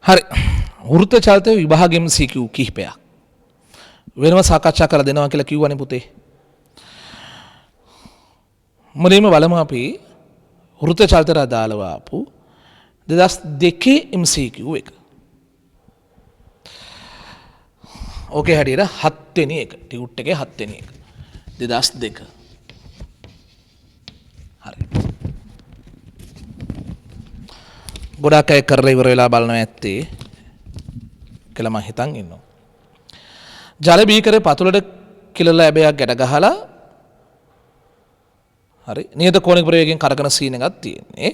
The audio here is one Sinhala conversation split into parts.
හරි. වෘත්ත චලිත විභාග MCQ කිහිපයක් වෙනම සාකච්ඡා කරලා දෙනවා කියලා කිව්වනේ පුතේ. මුලින්ම බලමු අපි වෘත්ත චලිතට අදාළව ආපු 2002 MCQ එක. ඕකේ හැටියට 7 වෙනි එක. ටියුට් එකේ 7 වෙනි එක. 2002. හරි. ගොඩක් අය කරලා ඉවර වෙලා බලනවා ඇත්තේ කියලා මම හිතන් ඉන්නවා. ජල බීකරේ පතුලට කිලලා ඇබයක් ගැට ගහලා හරි නියත කෝණික ප්‍රවේගයෙන් කරකන සීන් එකක් තියෙන්නේ.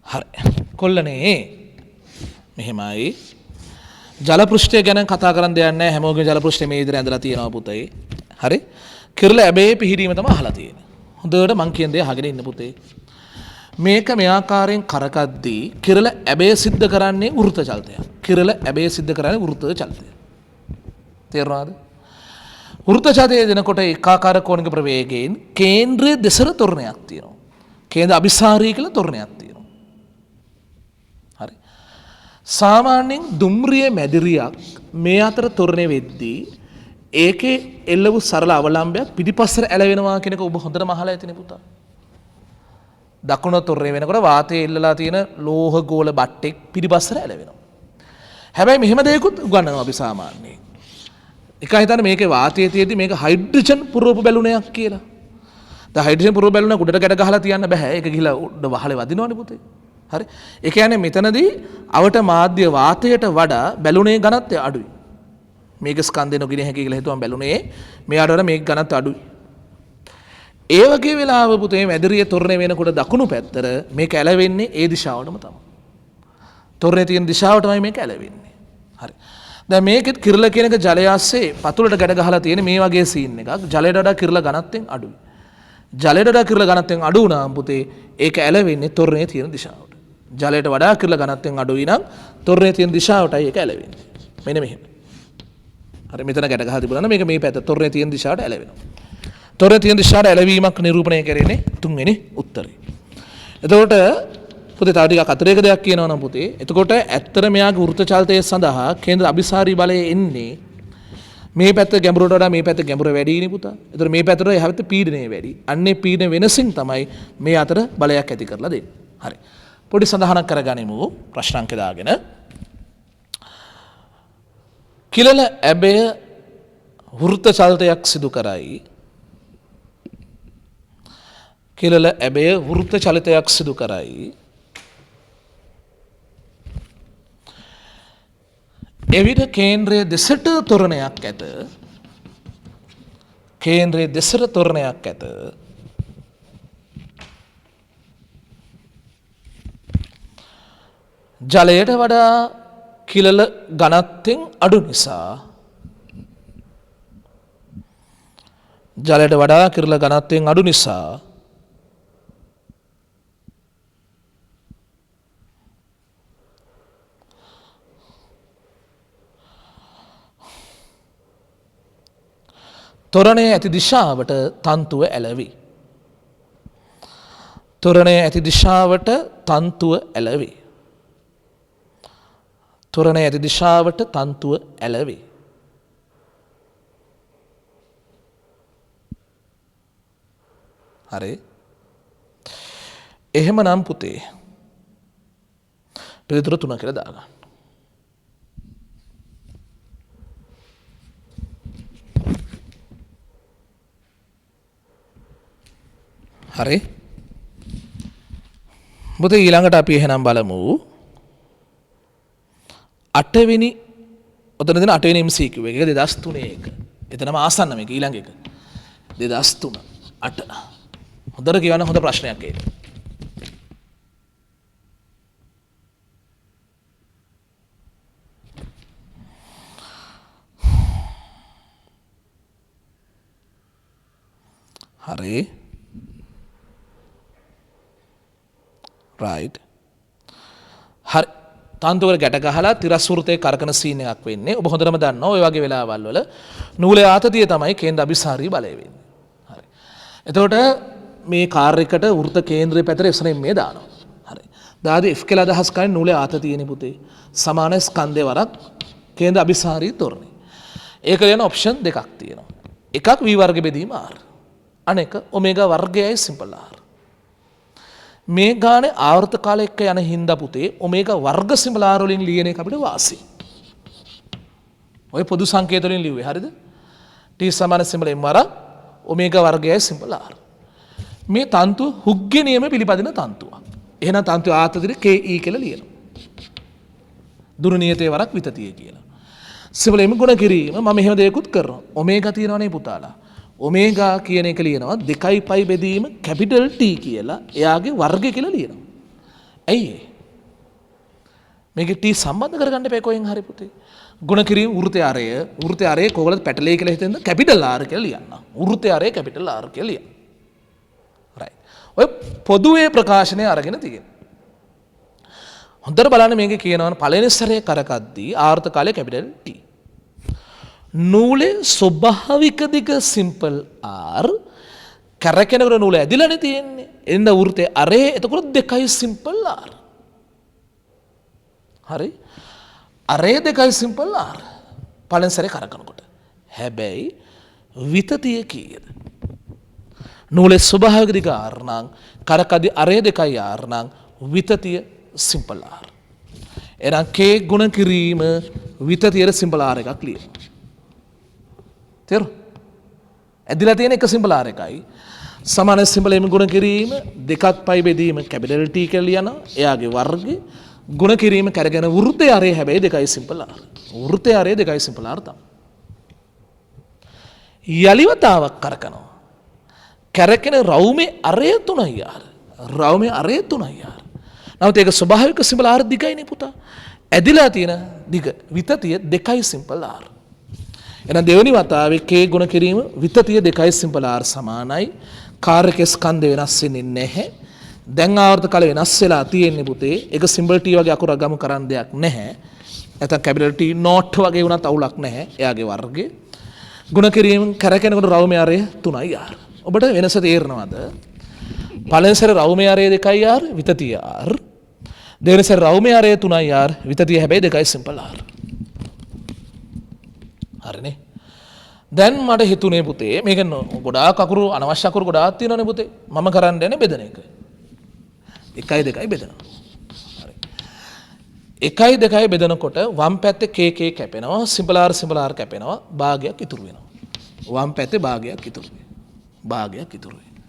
හරි. කොල්ලනේ මෙහෙමයි. ජල පෘෂ්ඨය ගැන කතා කරන්න දෙයක් නැහැ. හැමෝගෙම ජල පෘෂ්ඨය මේ විදිහට ඇඳලා තියෙනවා පුතේ. හරි. කිරලා ඇබේ පිහිරීම තමයි අහලා තියෙන්නේ. හොඳට මං කියන දේ අහගෙන ඉන්න පුතේ. මේක මේ ආකාරයෙන් කරකද්දී කිරල ඇබේ සිද්ධ කරන්නේ වෘත්ත චලිතයක්. කිරල ඇබේ සිද්ධ කරන්නේ වෘත්ත චලිතය. තේරුණාද? වෘත්ත චලිතය දෙනකොට ඒකාකාර කෝණික ප්‍රවේගයෙන් කේන්ද්‍රයේ දෙසර තොරණයක් තියෙනවා. කේන්ද්‍ර අභිසාරී කියලා තොරණයක් තියෙනවා. හරි. සාමාන්‍යයෙන් දුම්රිය මැදිරියක් මේ අතර තොරණේ වෙද්දී ඒකේ එල්ල වූ සරල අවලම්බයක් පිටිපස්සට ඇලවෙනවා කියන එක ඔබ හොඳටම අහලා ඇතිනේ පුතා. දකුණ තොරණේ වෙනකොට වාතයේ එල්ලලා තියෙන ලෝහ ගෝල බට්ටෙක් පිටිපස්සට ඇලවෙනවා. හැබැයි මෙහෙම දෙයක්ත් උගන්වනවා අපි සාමාන්‍යයෙන්. එක හිතන්න මේකේ වාතයේ තියෙද්දි මේක හයිඩ්‍රජන් පුරවපු බැලුනයක් කියලා. දැන් හයිඩ්‍රජන් පුරවපු බැලුන උඩට ගැට ගහලා තියන්න බෑ. ඒක ගිහිලා උඩ වහලේ වදිනවනේ පුතේ. හරි. ඒ කියන්නේ මෙතනදී අවට මාධ්‍ය වාතයට වඩා බැලුනේ ඝනත්වය අඩුයි. මේක ස්කන්ධේ නොගින හැකි කියලා හිතුවම බැලුනේ මෙයාට වඩා මේක ඝනත්වය අඩුයි. ඒ වගේ වෙලාව පුතේ මැදිරියේ තොරණේ වෙනකොට දකුණු පැත්තට මේක ඇලවෙන්නේ ඒ දිශාවටම තමයි. තොරණේ තියෙන දිශාවටමයි මේක ඇලවෙන්නේ. හරි. දැන් මේකෙත් කිරල කියන එක ජලය ASCII පතුලට ගැට ගහලා තියෙන මේ වගේ සීන් එකක්. ජලයට වඩා කිරල ඝනත්වයෙන් අඩුයි. ජලයට වඩා කිරල ඝනත්වයෙන් අඩු වුණාම පුතේ ඒක ඇලවෙන්නේ තොරණේ තියෙන දිශාවට. ජලයට වඩා කිරල ඝනත්වයෙන් අඩුයි නම් තොරණේ තියෙන දිශාවටයි ඒක ඇලවෙන්නේ. මෙන්න මෙහෙම. හරි මෙතන ගැට ගහලා තිබුණා නම් මේක මේ පැත්ත තොරණේ තියෙන දිශාවට ඇලවෙනවා. තොරණේ තියෙන දිශාවට ඇලවීමක් නිරූපණය කරන්නේ තුන්වෙනි උත්තරේ. එතකොට පුතේ තව ටිකක් අතරේක දෙයක් කියනවා නම් පුතේ. එතකොට ඇත්තට මෙයාගේ වෘත්ත චලිතය සඳහා කේන්ද්‍ර අභිසාරී බලය එන්නේ මේ පැත්ත ගැඹුරට වඩා මේ පැත්ත ගැඹුර වැඩි නේ පුතා. එතකොට මේ පැත්තට එහා පැත්ත පීඩනය වැඩි. අන්නේ පීඩන වෙනසින් තමයි මේ අතර බලයක් ඇති කරලා දෙන්නේ. හරි. පොඩි සඳහනක් කරගනිමු ප්‍රශ්නාංක දාගෙන. කිලල ඇබය වෘත්ත චලිතයක් සිදු කරයි. කිලල ඇබය වෘත්ත චලිතයක් සිදු කරයි. එවිට කේන්ද්‍රයේ දෙසට තොරණයක් ඇත. කේන්ද්‍රයේ දෙසට තොරණයක් ඇත. ජලයට වඩා කිලල ඝනත්වයෙන් අඩු නිසා ජලයට වඩා කිරල ඝනත්වයෙන් අඩු නිසා තොරණේ ඇති දිශාවට තන්තුව ඇලවේ. තොරණේ ඇති දිශාවට තන්තුව ඇලවේ. තොරණේ ඇති දිශාවට තන්තුව ඇලවේ. හරි. එහෙමනම් පුතේ පිළිතුර 3 කියලා දාගන්න. හරි. පුතේ ඊළඟට අපි එහෙනම් බලමු 8 වෙනි ඔතන දෙන 8 වෙනි MCQ එක 2003 එක. එතනම ආසන්න මේක ඊළඟ එක. 2003 8. හොඳට කියවන්න හොඳ ප්‍රශ්නයක් ඒක. හරි. right. හරි. තන්තුවල ගැට ගහලා තිරස් වෘතයේ කරකන සීන් එකක් වෙන්නේ. ඔබ හොඳටම දන්නවා ඔය වගේ වෙලාවල් වල නූලේ ආතතිය තමයි කේන්ද්‍ර අභිසාරී බලය වෙන්නේ. හරි. එතකොට මේ කාර් එකට වෘත කේන්ද්‍රයේ පැතර එසනෙන් මේ දානවා. හරි. දාද F කියලා අදහස් කරන්නේ නූලේ ආතතියනේ පුතේ. සමාන ස්කන්ධේ වරක් කේන්ද්‍ර අபிසාරී තොරණේ. ඒක කියන ඔප්ෂන් දෙකක් තියෙනවා. එකක් v වර්ග බෙදීම r. අනෙක ඔමේගා වර්ගයයි සිම්පල් r. මේ ගානේ ආවර්ත කාලය එක්ක යන හින්දා පුතේ ඔමේගා වර්ග සිම්පල් r වලින් ලියන එක අපිට වාසි. ඔය පොදු සංකේත වලින් ලිව්වේ හරිද? t සමාන සිම්පල් m වරක් ඔමේගා වර්ගයයි සිම්පල් r. මේ තන්තුව හුග්ගේ නියම පිළිපදින තන්තුවක්. එහෙනම් තන්තුව ආතතියට ke කියලා ලියනවා. දුරු නියතේ වරක් විතතිය කියලා. සිම්පල් m ගුණ කිරීම මම එහෙම දෙයක්ත් කරනවා. ඔමේගා තියෙනවනේ පුතාලා. ඔමේගා කියන එක ලියනවා 2π බෙදීම කැපිටල් T කියලා එයාගේ වර්ගය කියලා ලියනවා. ඇයි ඒ? මේකේ T සම්බන්ධ කරගන්න එපා කොහෙන් හරි පුතේ. ගුණ කිරීම වෘත්තය ආරය කොහොමද පැටලෙයි කියලා හිතෙන්ද කැපිටල් R කියලා ලියන්න. වෘත්තය ආරය කැපිටල් R කියලා ලියන්න. right. ඔය පොදුවේ ප්‍රකාශනය අරගෙන තියෙනවා. හොඳට බලන්න මේකේ කියනවා පළවෙනි සැරේ කරකද්දී ආවර්ත කාලය කැපිටල් T. නූලේ ස්වභාවික දිග සිම්පල් R කැරකෙනකොට නූල ඇදිලානේ තියෙන්නේ. එන්න වෘත්තේ අරේ එතකොට 2යි සිම්පල් R. හරි? අරේ 2යි සිම්පල් R. පළවෙනි සැරේ කරකනකොට. හැබැයි විතතිය කීයද? නූලේ ස්වභාවික දිග R නම් කරකදී අරේ 2යි R නම් විතතිය සිම්පල් R. එහෙනම් K ගුණ කිරීම විතතියට සිම්පල් R එකක් ලියනවා. තේරු? ඇදිලා තියෙන එක සිම්පල් R එකයි. සමාන සිම්පල් m ගුණ කිරීම 2π බෙදීම කැපිටල් T කියලා ලියනවා. එයාගේ වර්ගය ගුණ කිරීම කරගෙන වෘත්තය ආරේ හැබැයි 2යි සිම්පල් R. වෘත්තය ආරේ 2යි සිම්පල් R තමයි. යලිවතාවක් කරකනවා. කරකෙන රවුමේ අරය 3යි R. රවුමේ අරය 3යි R. නමුත් ඒක ස්වභාවික සිම්පල් R දිගයිනේ පුතා. ඇදිලා තියෙන දිග විතතිය 2යි සිම්පල් R. එහෙනම් දෙවෙනි වතාවේ K ගුණ කිරීම විතතිය 2යි සිම්පල් R සමානයි. කාර්යක ස්කන්ධ වෙනස් වෙන්නේ නැහැ. දැන් ආවර්ත කාලය වෙනස් වෙලා තියෙන්නේ පුතේ. ඒක සිම්බල් T වගේ අකුරක් ගමු කරන්න දෙයක් නැහැ. නැත්නම් කැපිටල් T නෝට් වගේ වුණත් අවුලක් නැහැ. එයාගේ වර්ගය. ගුණ කිරීම කරකිනකොට රවුමේ ආරය 3යි R. ඔබට වෙනස තේරෙනවද? පළවෙනි සැරේ රවුමේ ආරය 2යි R විතතිය R. දෙවෙනි සැරේ රවුමේ ආරය 3යි R විතතිය හැබැයි 2යි සිම්පල් R. හරිනේ. දැන් මට හිතුනේ පුතේ මේක ගොඩාක් අකුරු අනවශ්‍ය අකුරු ගොඩාක් තියෙනවනේ පුතේ. මම කරන්න යන්නේ බෙදන එක. 1යි 2යි බෙදනවා. හරි. 1යි 2යි බෙදනකොට වම් පැත්තේ KK කැපෙනවා, සිම්පල් R කැපෙනවා, භාගයක් ඉතුරු වෙනවා. වම් පැත්තේ භාගයක් ඉතුරු වෙනවා. භාගයක් ඉතුරු වෙනවා.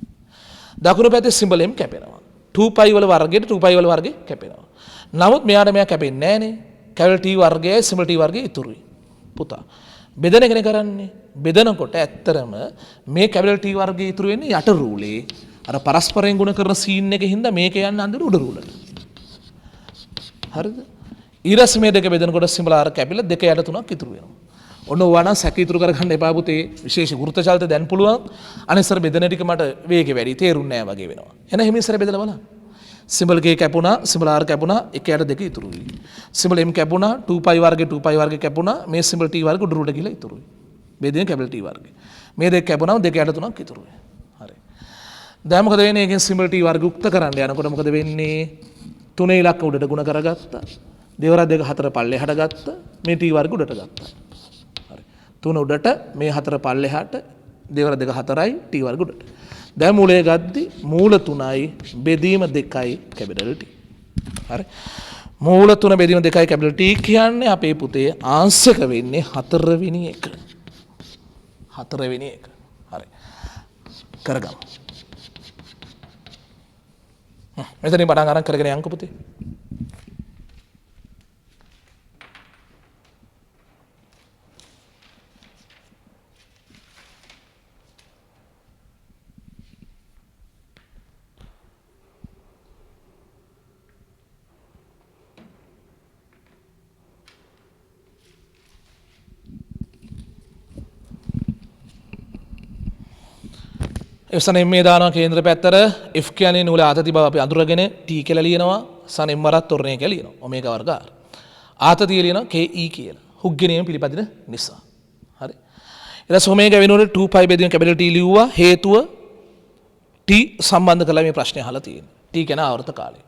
දකුණු පැත්තේ සිම්පල් M කැපෙනවා. 2π වල වර්ගයට 2π වල වර්ගය කැපෙනවා. නමුත් මෙයාට මෙයා කැපෙන්නේ නැහනේ. කැපිටල් T වර්ගයයි සිම්පල් T වර්ගයයි ඉතුරුයි. පුතා බෙදන එකනේ කරන්නේ. බෙදනකොට ඇත්තරම මේ කැපිටල් T වර්ගය ඉතුරු වෙන්නේ යට රූලේ. අර පරස්පරයෙන් ගුණ කරන සීන් එකේ හින්දා මේක යන්නේ අන්තිමට උඩ රූලට. හරිද? ඊරස් මේ දෙක බෙදනකොට සිම්පල් R කැපිලා 2 යට 3ක් ඉතුරු වෙනවා. ඔන්න ඕවා නම් සැක ඉතුරු කරගන්න එපා පුතේ. විශේෂ වෘත්ත චලිත දැන් පුළුවන්. අනිස්සර බෙදන ටික මට වේගෙ වැඩි තේරුන්නේ නැහැ වගේ වෙනවා. එහෙනම් හිමිස්සර බෙදලා බලන්න. සිම්පල් K කැපුණා, සිම්පල් R කැපුණා, 1 යට 2 ඉතුරුයි. සිම්පල් M කැපුණා, 2π වර්ගය කැපුණා, මේ සිම්පල් T වර්ගය උඩ රූලට ගිහලා ඉතුරුයි. බෙදෙන කැපිටල් T වර්ගය. මේ දෙක කැපුණාම 2 යට 3ක් ඉතුරුයි. හරි. දැන් මොකද වෙන්නේ? එකෙන් සිම්පල් T වර්ග උක්ත කරන්න යනකොට මොකද වෙන්නේ? 3 ඉලක්ක උඩට ගුණ කරගත්තා. දෙවරක් 2 4 පල්ලෙහාට ගත්තා. මේ T වර්ග උඩට ගත්තා. හරි. 3 උඩට මේ 4 පල්ලෙහාට දෙවරක් 2 4යි T වර්ග උඩට. දැන් මූලය ගද්දි මූල 3යි බෙදීම 2යි කැපිටල් T. හරි. මූල 3 බෙදීම 2යි කැපිටල් T කියන්නේ අපේ පුතේ ආංශක වෙන්නේ 4 වෙනි එක. 4 වෙනි එක. හරි. කරගමු. මෙතනින් පටන් ගන්න කරගෙන යන්කො පුතේ. එවසන මේ දානවා කේන්ද්‍ර පැත්තට F කියන්නේ නූල ආතති බව අපි අඳුරගෙන T කියලා ලියනවා. සන M වරක් තොරණය කියලා ලියනවා. ඔමේගා වර්ග R. ආතතිය ලියනවා KE කියලා. හුග්ගේ නියම පිළිපදින නිසා. හරි. ඊට පස්සේ ඔමේගා වෙනුවට 2π බෙදීම කැපිටල් T ලිව්වා. හේතුව T සම්බන්ධ කරලා මේ ප්‍රශ්නේ අහලා තියෙනවා. T කියන ආවර්ත කාලය.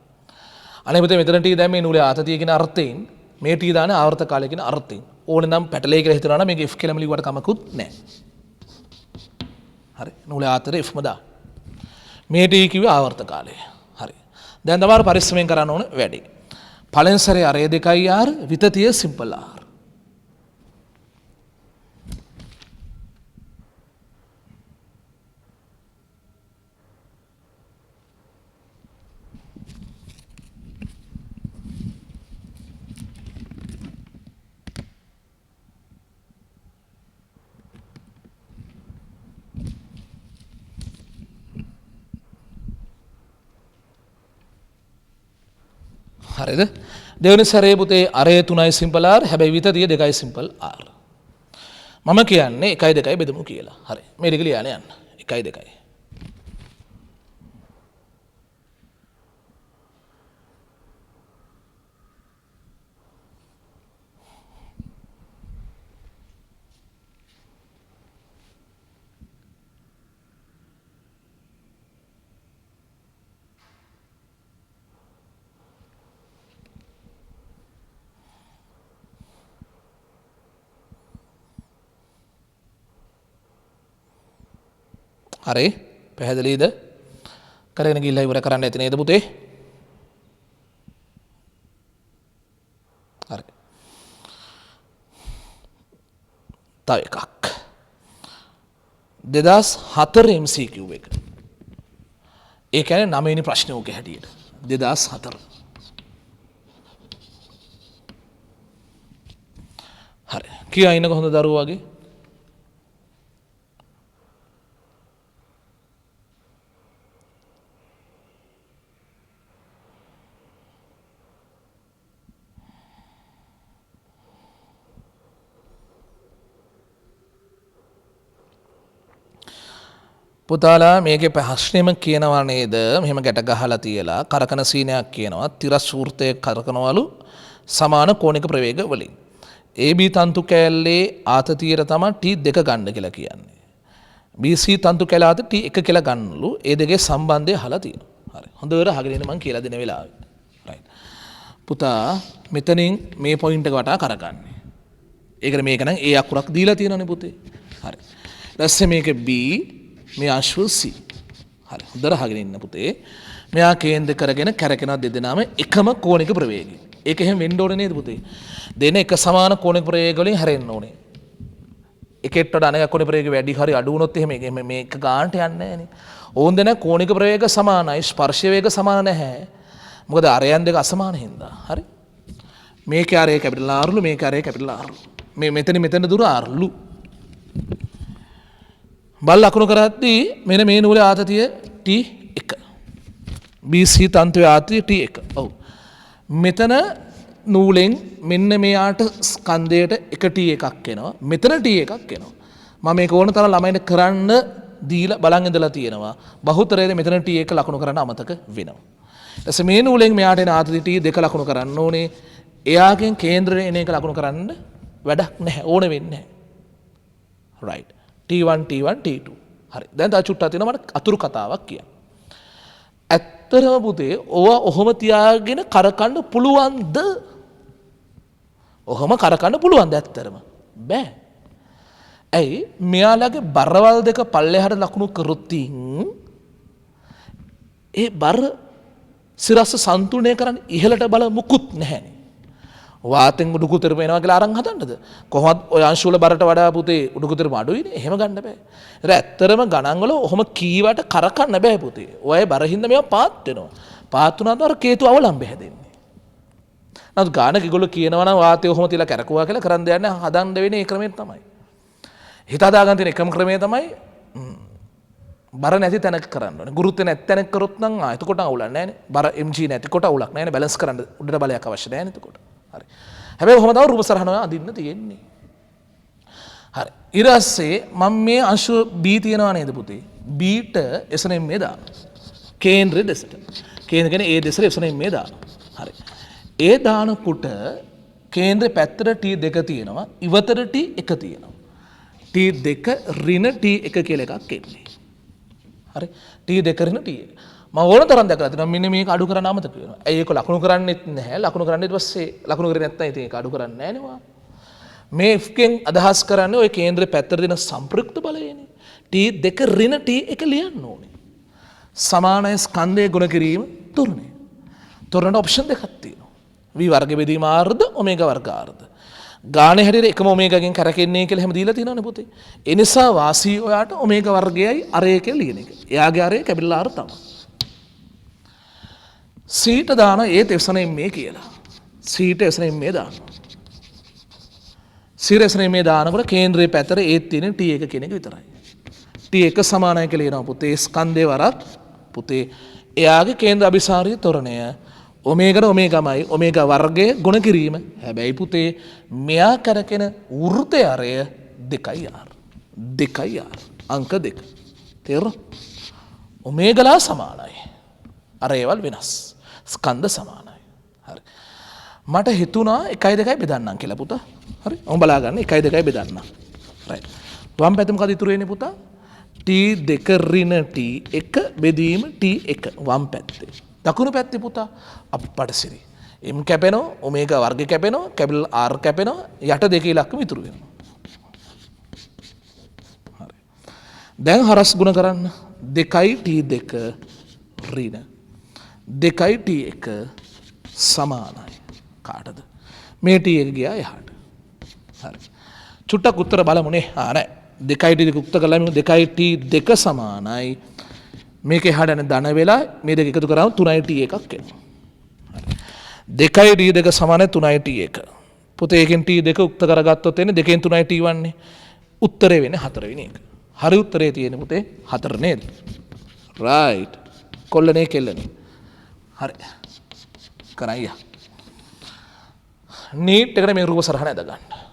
අනේ පුතේ මෙතන T දැන් මේ නූලේ ආතතිය කියන අර්ථයෙන් මේ T දාන්නේ ආවර්ත කාලය කියන අර්ථයෙන්. ඕනේ නම් පැටලේ කියලා හිතනවා නම් මේක F කියලා ලිව්වට කමකුත් නැහැ. හරි. නූලේ ආතතිය Fම දා. මේ T කිව්වේ ආවර්ත කාලය. හරි. දැන් තමයි පරිස්සමෙන් කරන්න ඕන වැඩි. පළවෙනි සැරේ අරය 2යි R විතතිය සිම්පල් R. හරිද? දෙවෙනි සැරේ පුතේ අරය 3යි සිම්පල් R හැබැයි විතතිය 2යි සිම්පල් R. මම කියන්නේ 1යි 2යි බෙදමු කියලා. හරි. මේ දෙක ලියාගෙන යන්න. 1යි 2යි. හරි පැහැදිලිද? කරගෙන ගිහිල්ලා ඉවර කරන්න ඇති නේද පුතේ? හරි. තව එකක්. 2004 MCQ එක. ඒ කියන්නේ 9 වෙනි ප්‍රශ්නේ ඕකේ හැටියට. 2004. හරි. කියා ඉන්න කොහොමද දරුවෝ වගේ? පුතාලා මේකේ ප්‍රශ්නෙම කියනවා නේද? මෙහෙම ගැට ගහලා තියලා කරකන සීනයක් කියනවා. තිරස් වෘත්තයේ කරකනවලු සමාන කෝණික ප්‍රවේග වලින්. AB තන්තු කෑල්ලේ ආතතියට තමයි T2 ගන්න කියලා කියන්නේ. BC තන්තු කෑල්ල ආත T1 කියලා ගන්නලු. ඒ දෙකේ සම්බන්ධය අහලා තියෙනවා. හරි. හොඳට අහගෙන ඉන්න මම කියලා දෙන වෙලාවේ. රයිට්. පුතා මෙතනින් මේ පොයින්ට් එක වටා කරගන්නේ. ඒකට මේක නම් A අකුරක් දීලා තියෙනවනේ පුතේ. හරි. ඊට පස්සේ මේක B මේ අශ්ව C. හරි. හොඳට අහගෙන ඉන්න පුතේ. මෙයා කේන්ද්‍ර කරගෙන කැරකෙනවා දෙදෙනාම එකම කෝණික ප්‍රවේගයෙන්. ඒක එහෙම වෙන්න ඕනේ නේද පුතේ? දෙන එක සමාන කෝණික ප්‍රවේග වලින් හැරෙන්න ඕනේ. එකෙක්ට වඩා අනෙක් කෝණික ප්‍රවේග වැඩි හරි අඩු වුණොත් එහෙම මේක ගානට යන්නේ නැහැ නේ. ඕන් දෙන කෝණික ප්‍රවේග සමානයි ස්පර්ශ වේග සමාන නැහැ. මොකද අරයන් දෙක අසමාන හින්දා. හරි. මේකේ අරේ කැපිටල් R ලු මේකේ අරේ කැපිටල් R ලු. මේ මෙතන දුර R ලු. බල් ලකුණු කරද්දී මෙන්න මේ නූලේ ආතතිය T1. BC තන්තුවේ ආතතිය T1. ඔව්. මෙතන නූලෙන් මෙන්න මෙයාට ස්කන්ධයට එක T1 එකක් එනවා. මෙතන T1 එකක් එනවා. මම මේක ඕන තරම් ළමයින්ට කරන්න දීලා බලන් ඉඳලා තියෙනවා. බහුතරයේ මෙතන T1 ලකුණු කරන්න අමතක වෙනවා. ඊට මේ නූලෙන් මෙයාට එන ආතතිය T2 ලකුණු කරන්න ඕනේ. එයාගෙන් කේන්ද්‍රයේ එන එක ලකුණු කරන්න වැඩක් නැහැ. ඕන වෙන්නේ නැහැ. right. T1 T1 T2. හරි. දැන් තා චුට්ටක් තියෙනවා මට අතුරු කතාවක් කියන්න. ඇත්තටම පුතේ ඕවා ඔහොම තියාගෙන කරකන්න පුළුවන්ද? ඔහොම කරකන්න පුළුවන්ද ඇත්තටම? බෑ. ඇයි? මෙයාලගේ බරවල් දෙක පල්ලෙහාට ලකුණු කරොත් ඒ බර සිරස්ස සන්තුලනය කරන්න ඉහළට බල මුකුත් නැහැනේ. වාතෙන් උඩුකුතර වෙනවා කියලා අරන් හදන්නද? කොහොමද ඔය අංශු වල බරට වඩා පුතේ උඩුකුතර අඩුයිනේ. එහෙම ගන්න බෑ. ඒක ඇත්තරම ගණන් වල ඔහොම කීවට කරකන්න බෑ පුතේ. ඔය බරින්ද මේවා පාත් වෙනවා. පාත් වුණාද අර කේතු අවලම්බේ හැදෙන්නේ. නමුත් ගානක ඒගොල්ලෝ කියනවා නම් වාතය ඔහොම තියලා කරකුවා කියලා කරන් දෙන්නේ හදන්න වෙන්නේ ඒ ක්‍රමයෙන් තමයි. හිත හදාගන්න තියෙන එකම ක්‍රමය තමයි බර නැති තැනක කරන්න ඕනේ. ගුරුත්වය නැති තැනක කරොත් නම් එතකොට අවුලක් නැහැ නේ. බර mg නැතිකොට අවුලක් නැහැ නේ. බැලන්ස් කරන්න උඩට බලයක් අවශ්‍ය නැහැ නේ එතකොට. හරි. හැබැයි කොහොමද රූප සරහන අදින්න තියෙන්නේ. හරි. ඊට පස්සේ මම මේ අංශු B තියනවා නේද පුතේ? B ට එසනෙන් මේ දාන. කේන්ද්‍රය දෙසට. කේන්ද්‍ර කියන්නේ A දෙසට එසනෙන් මේ දාන. හරි. ඒ දානකොට කේන්ද්‍රේ පැත්තට T2 තියෙනවා. ඉවතට T1 තියෙනවා. T2 ඍණ T1 කියලා එකක් එන්නේ. හරි. T2 ඍණ T1. මම ඕන තරම් දැකලා තියෙනවා මෙන්න මේක අඩු කරන්න අමතක වෙනවා. ඇයි ඒක ලකුණු කරන්නේත් නැහැ. ලකුණු කරන්නේ ඊට පස්සේ ලකුණු කරේ නැත්නම් ඉතින් ඒක අඩු කරන්නේ නැහැ නේ. මේ F-කෙන් අදහස් කරන්නේ ওই කේන්ද්‍රේ පැත්තට දෙන සම්ප්‍රයුක්ත බලයනේ. T2 ඍණ T1 ලියන්න ඕනේ. සමානය ස්කන්ධයේ ගුණ කිරීම තොරණය. තොරණට ඔප්ෂන් දෙකක් තියෙනවා. V වර්ග බෙදීම ආර්ධ ඔමේගා වර්ග ආර්ධ. ගානේ හැටියට එකම ඔමේගාගෙන් කරකෙන්නේ කියලා හැම දීලා තියෙනවනේ පුතේ. ඒ නිසා වාසී ඔයාට ඔමේගා වර්ගයයි අරය කියලා ලියන එක. එයාගේ අරය කැපිටල් R තමයි. සීට දාන ඒත් එසනෙන් මේ කියලා. සීට එසනෙන් මේ දාන. සිරෙසනෙන් මේ දානකොට කේන්ද්‍රයේ පැතර ඒත් තියෙන T1 කියන එක විතරයි. T1 සමානයි කියලා කියනවා පුතේ ස්කන්ධේ වරක් පුතේ එයාගේ කේන්ද්‍ර අභිසාරී තොරණය ඔමේගාට ඔමේගාමයි ඔමේගා වර්ගයේ ගුණ කිරීම. හැබැයි පුතේ මෙයා කරකෙන වෘත්තය අරය 2R. 2R. අංක 2. තේරුණා? ඔමේගාලා සමානයි. අරේවල් වෙනස්. ස්කන්ධ සමානයි. හරි. මට හිතුණා 1 2 බෙදන්නම් කියලා පුතා. හරි. ඔබ බලා ගන්න 1 2 බෙදන්නම්. රයිට්. වම් පැත්ත මොකද ඉතුරු වෙන්නේ පුතා? T2 ඍණ T1 බෙදීම T1 වම් පැත්තේ. දකුණු පැත්තේ පුතා අප්පට සිරි. M කැපෙනවා, ඔමේගා වර්ග කැපෙනවා, කැපිටල් R කැපෙනවා, යට දෙකේ ඉලක්කම ඉතුරු වෙනවා. හරි. දැන් හරස් ගුණ කරන්න 2යි T2 ඍණ 2යි T1 සමානයි. කාටද? මේ T1 ගියා එහාට. හරි. චුට්ටක් උත්තර බලමුනේ. නෑ. 2යි T2 උත්තර කළාම 2යි T2 සමානයි. මේක එහාට යන ධන වෙලා මේ දෙක එකතු කරාම 3යි T1 එකක් එනවා. හරි. 2යි T2 සමානයි 3යි T1. පුතේ එකෙන් T2 උත්තර කරගත්තොත් එන්නේ 2න් 3යි T1 නේ. උත්තරේ වෙන්නේ 4 වෙනි එක. හරි උත්තරේ තියෙන්නේ පුතේ 4 නේද? රයිට්. කොල්ලනේ කෙල්ලනේ. හරි. කරයියා. නීට් එකට මේ රූප සරහන ඇද ගන්න.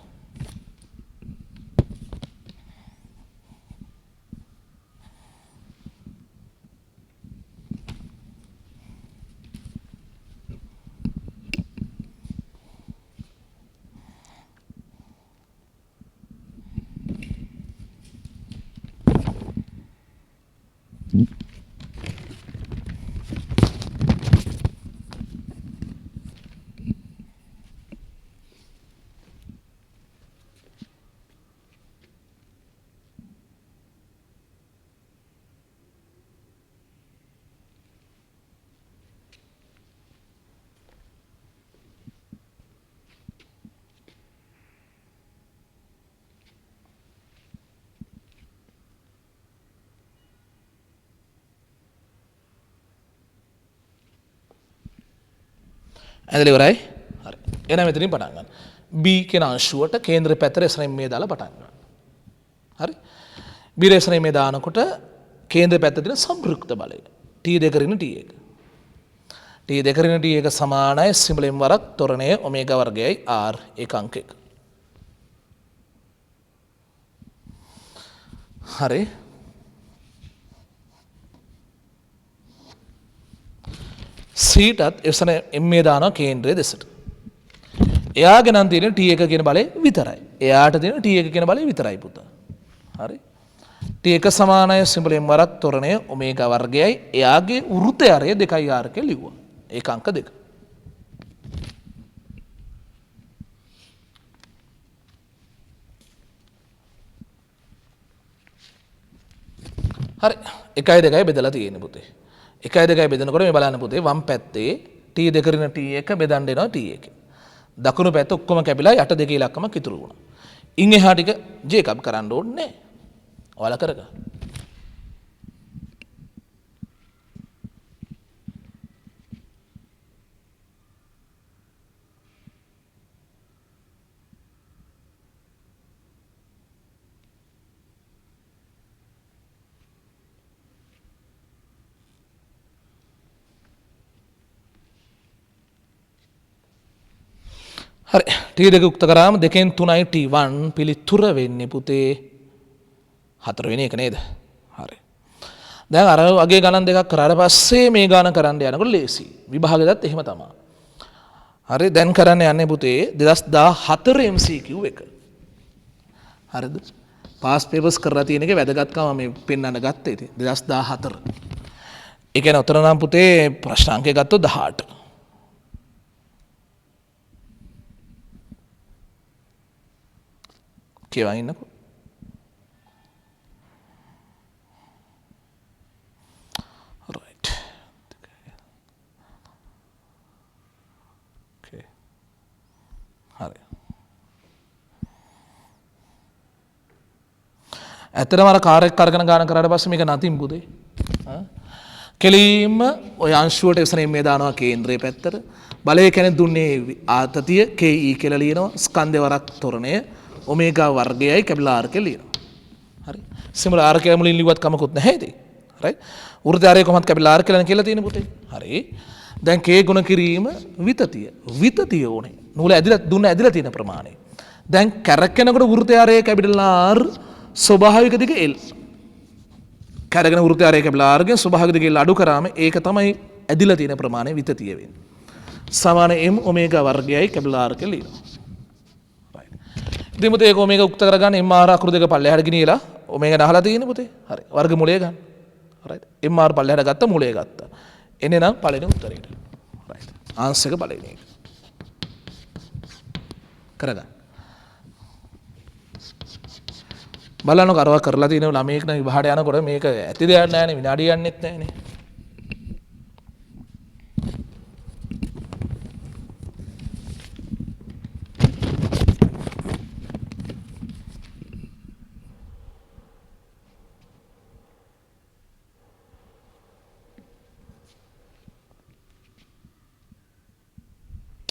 ඇදලා ඉවරයි. හරි. එහෙනම් මෙතනින් පටන් ගන්න. B කියන අංශුවට කේන්ද්‍ර පැත්තට එසනින් මේ දාලා පටන් ගන්න. හරි. B එසනින් මේ දානකොට කේන්ද්‍ර පැත්තට දෙන සම්ප්‍රයුක්ත බලය T2 ඍණ T1. T2 ඍණ T1 සමානයි සිම්බල් M වරක් තොරණය ඔමේගා වර්ගයයි R ඒක අංක 1. හරි. සීටත් එසන එම්මේ දානවා කේන්ද්‍රයේ දෙසට. එයාගේ නම් තියෙන T1 කියන බලය විතරයි. එයාට තියෙන T1 කියන බලය විතරයි පුතා. හරි. T1 සමානයි සිම්බල් M වරක් තොරණය ඔමේගා වර්ගයයි එයාගේ වෘත්තය අරය 2R කියලා ලිව්වා. ඒක අංක 2. හරි. 1යි 2යි බෙදලා තියෙන්නේ පුතේ. 1යි 2යි බෙදනකොට මේ බලන්න පුතේ වම් පැත්තේ T2 ඍණ T1 බෙදන්න එනවා T1. දකුණු පැත්ත ඔක්කොම කැපිලා යට දෙකේ ඉලක්කමක් ඉතුරු වුණා. ඉන් එහා ටික ජේකබ් කරන්න ඕනේ නැහැ. ඔයාලා කරගන්න. හරි. T2 උක්ත කරාම 2න් 3යි T1 පිළිතුර වෙන්නේ පුතේ 4 වෙනි එක නේද? හරි. දැන් අර වගේ ගණන් දෙකක් කරාට පස්සේ මේ ගාන කරන්න යනකොට ලේසි. විභාගෙදත් එහෙම තමයි. හරි. දැන් කරන්න යන්නේ පුතේ 2014 MCQ එක. හරිද? පාස් පේපර්ස් කරලා තියෙන එකේ වැදගත්කම මේ පෙන්වන්න ගත්තේ ඉතින් 2014. ඒ කියන්නේ උතර නම් පුතේ ප්‍රශ්නාංකය ගත්තොත් 18. කියවන් ඉන්නකෝ. right. okay. හරි. ඇත්තටම අර කාර් එක කරගෙන ගාන කරාට පස්සේ මේක නැතිම් පුතේ. කෙලින්ම ඔය අංශුවට එසනේ මේ දානවා කේන්ද්‍රයේ පැත්තට. බලය කියන්නේ දුන්නේ ආතතිය KE කියලා ලියනවා. ස්කන්ධ වරක් තොරණය ඔමේගා වර්ගයයි කැපිටල් R කියලා ලියනවා. හරි. සිම්පල් R කියලා මුලින් ලිව්වත් කමකුත් නැහැ ඉතින්. right. වෘත්ත ආරේ කොහොමද කැපිටල් R කියලා තියෙන්නේ පුතේ. හරි. දැන් K ගුණ කිරීම විතතිය. විතතිය ඕනේ. නූල ඇදිලා දුන්න ඇදිලා තියෙන ප්‍රමාණය. දැන් කැරකෙනකොට වෘත්ත ආරේ කැපිටල් R ස්වභාවික දිග L. කැරගෙන වෘත්ත ආරේ කැපිටල් R ගෙන් ස්වභාවික දිග L අඩු කරාම ඒක තමයි ඇදිලා තියෙන ප්‍රමාණය විතතිය වෙන්නේ. සමාන M ඔමේගා වර්ගයයි කැපිටල් R කියලා ලියනවා. ඉතින් පුතේ ඒක ඔමේගා උක්ත කරගන්න MR අකුරු දෙක පල්ලෙහාට ගෙනියලා ඔමේගා දහලා තියෙන්නේ පුතේ. හරි. වර්ග මූලය ගන්න. right. MR පල්ලෙහාට ගත්ත මූලය ගත්තා. එන්නේ නම් පළවෙනි උත්තරේට. right. ආන්සර් එක පළවෙනි එක. කරගන්න. බලන්නකො අරවා කරලා තියෙන ළමයෙක් නම් විභාගයට යනකොට මේක ඇති දෙයක් නෑනේ විනාඩිය යන්නෙත් නෑනේ.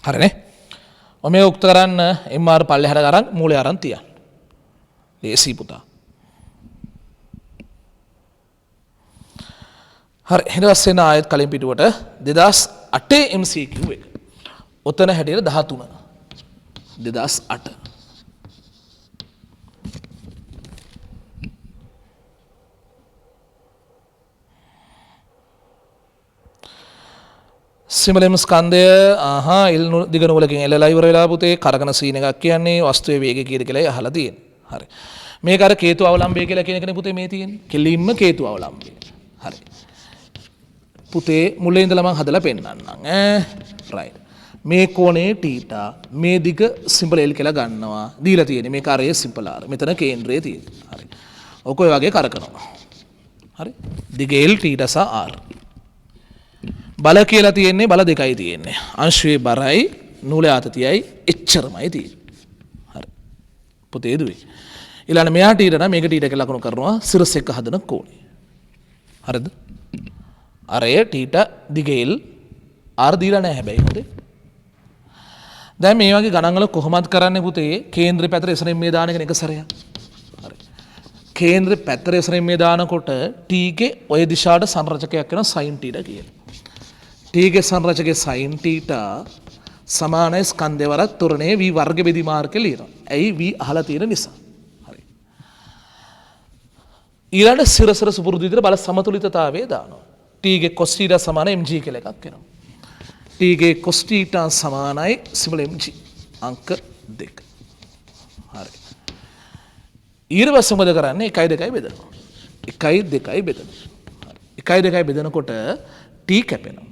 හරිනේ. ඔමේ උක්ත කරන්න MR පල්ලෙහාට අරන් මූලය අරන් තියන්න. ලේසි පුතා. හරි. ඊට පස්සේ ආයෙත් කලින් පිටුවට 2008 MCQ එක. ඔතන හැටියට 13. 2008. සිමලෙම ස්කන්ධය ඉල් දිග නූලකින් එල්ලලා ඉවර වෙලා පුතේ කරකන සීන් එකක් කියන්නේ වස්තුවේ වේගය කීයද කියලා අහලා තියෙන්නේ. හරි. මේක අර හේතු අවලම්බය කියලා කියන එකනේ පුතේ මේ තියෙන්නේ. කෙලින්ම හේතු අවලම්බය. හරි. පුතේ මුලින් ඉඳලා මම හදලා පෙන්නන්නම් right. මේ කෝණේ θ මේ දිග සිම්පල් L කියලා ගන්නවා. දීලා තියෙන්නේ මේක අරේ සිම්පල් R. මෙතන කේන්ද්‍රය තියෙන්නේ. හරි. ඔක ඔය වගේ කරකනවා. හරි. දිග L θ සහ R. බල කියලා තියෙන්නේ බල දෙකයි තියෙන්නේ. අංශුවේ බරයි නූලේ ආතතියයි එච්චරමයි තියෙන්නේ. හරි. පුතේ දුවේ. ඊළඟ මෙයා ටීට නම් මේක ටීට කියලා ලකුණු කරනවා සිරස් එක හදන කෝණය. හරිද? අරය ටීට දිගේල් R දීලා නැහැ හැබැයි පුතේ. දැන් මේ වගේ ගණන් වල කොහොමද කරන්නේ පුතේ? කේන්ද්‍රය පැත්තට එසරෙන් මේ දාන එක සරයක්. හරි. කේන්ද්‍රය පැත්තට එසරෙන් මේ දානකොට T ගේ ඔය දිශාවට සංරචකයක් වෙනවා sin θ කියලා. T ගේ සංරචකයේ sin θ සමානයි ස්කන්ධය වරක් තොරණේ v වර්ග බෙදීම R කියලා ලියනවා. ඇයි v අහලා තියෙන නිසා. හරි. ඊළඟ සිරසර සුපුරුදු විදිහට බල සමතුලිතතාවය දානවා. T ගේ cos θ සමාන mg කියලා එකක් එනවා. T ගේ cos θ සමානයි සිඹල mg අංක 2. හරි. ඊට පස්සේ මොකද කරන්නේ? 1 2 බෙදනවා. 1 2 බෙදනවා. හරි. 1 2 බෙදනකොට T කැපෙනවා.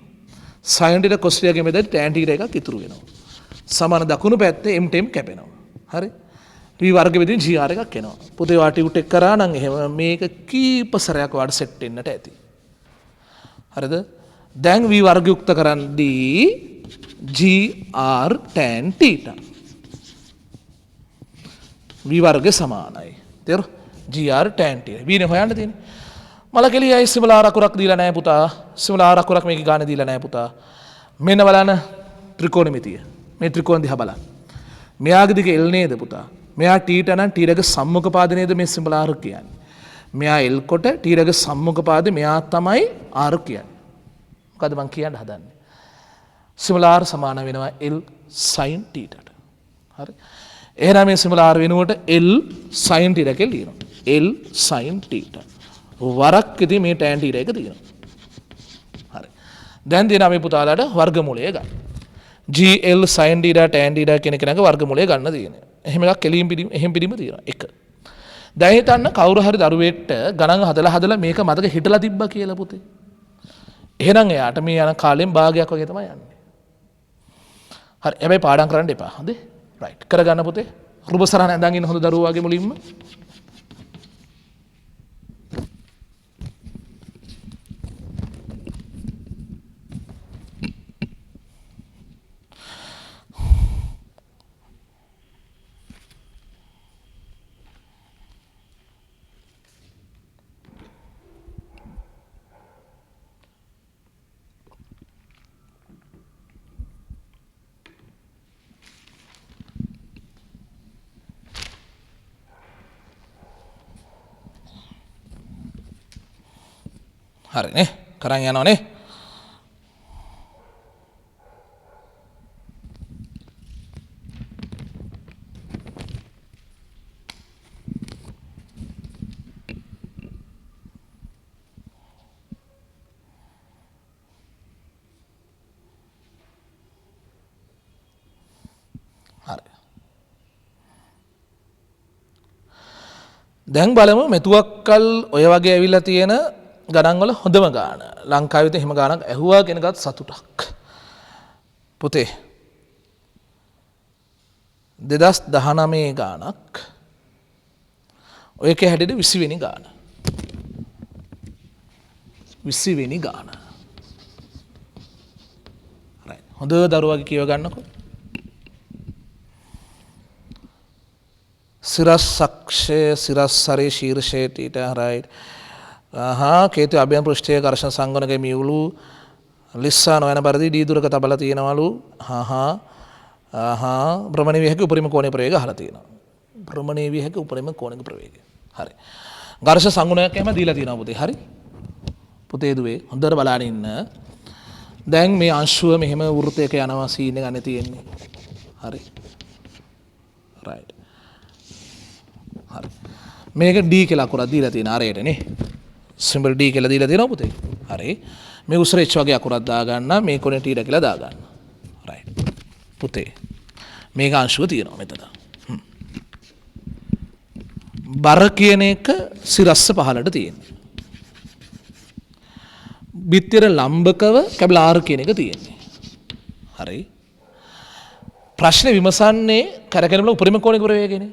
sin θ cos θ ගේ මැද tan θ එකක් ඉතුරු වෙනවා. සමාන දකුණු පැත්තේ m t m කැපෙනවා. හරි. v වර්ග බෙදීම gr එකක් එනවා. පුතේ වා ටියුට් එක කරා නම් එහෙම මේක කීප සැරයක් වාට සෙට් වෙන්නට ඇති. හරිද? දැන් v වර්ග යුක්ත කරන්දී gr tan θ. v වර්ග සමානයි. තේර? gr tan θ. v නේ හොයන්න තියෙන්නේ. මල කෙලියයි සිමල R අකුරක් දීලා නැහැ පුතා. සිමල R අකුරක් මේකේ ගාන දීලා නැහැ පුතා. මෙන්න බලන්න ත්‍රිකෝණමිතිය. මේ ත්‍රිකෝණ දිහා බලන්න. මෙයාගේ දිග L නේද පුතා? මෙයා T ට නම් T රගේ සම්මුඛ පාද නේද මේ සිමල R කියන්නේ. මෙයා L කොට T රගේ සම්මුඛ පාදේ මෙයා තමයි R කියන්නේ. මොකද මං කියන්න හදන්නේ? සිමල R සමාන වෙනවා L sin θ ට. හරි. එහෙනම් මේ සිමල R වෙනුවට L sin θ කියලා ලියනවා. L sin θ. වරක් ඉතින් මේ tan θ එක තියෙනවා. හරි. දැන් දෙන අපේ පුතාලාට වර්ගමූලය ගන්න. GL sin θ tan θ කියන කෙනාගේ වර්ගමූලය ගන්න තියෙනවා. එහෙම එකක් කෙලින් පිළිම එහෙම පිළිම තියෙනවා. 1. දැන් හිතන්න කවුරු හරි දරුවෙක්ට ගණන් හදලා මේක මතක හිටලා තිබ්බා කියලා පුතේ. එහෙනම් එයාට මේ යන කාලෙන් භාගයක් වගේ තමයි යන්නේ. හරි හැබැයි පාඩම් කරන්න එපා. හොඳේ? රයිට්. කරගන්න පුතේ. රුබ සරහන ඇඳන් ඉන්න හොඳ දරුවෝ වගේ මුලින්ම. හරිනේ කරන් යනවනේ හරි දැන් බලමු මෙතුවක්කල් ඔය වගේ ඇවිල්ලා තියෙන ගණන් වල හොඳම ගාන ලංකාවේ එහෙම ගානක් ඇහුවා කෙනගත් සතුටක් පුතේ 2019 ගානක් ඔය එකේ හැටියට 20 වෙනි ගාන 20 වෙනි ගාන right හොඳ දරුවගේ කියව ගන්නකො සිරස්සක්ෂය සිරස්සරේ ශීර්ෂයට ඊට right කේතු අභ්‍යන් පෘෂ්ඨය කර්ෂණ සංගණක මියුළු ලිස්සා නොවන පරිදි දී දුරක තබලා තියෙනවලු භ්‍රමණීය විහක උපරිම කෝණීය ප්‍රවේගය අහලා තියෙනවා භ්‍රමණීය විහක උපරිම කෝණීය ප්‍රවේගය හරි ඝර්ෂණ සංගුණයක් එහෙම දීලා තියෙනවා පුතේ හරි පුතේ දුවේ හොඳට බලන්න ඉන්න දැන් මේ අංශුව මෙහෙම වෘත්තයක යනවා සීන් එක ගන්න තියෙන්නේ හරි රයිට් හරි මේක D කියලා අකුරක් දීලා තියෙන ආරයට නේ සිම්බල් D කියලා දීලා තියෙනවා පුතේ. හරි. මේ උසර H වගේ අකුරක් දාගන්න මේ කොනේ T කියලා දාගන්න. රයිට්. පුතේ. මේක අංශුව තියෙනවා මෙතන. බර කියන එක සිරස්ස පහලට තියෙනවා. බිත්තර ලම්බකව කැබිලා R කියන එක තියෙන්නේ. හරි. ප්‍රශ්නේ විමසන්නේ කරගෙන බල උපරිම කෝණික ප්‍රවේගයනේ.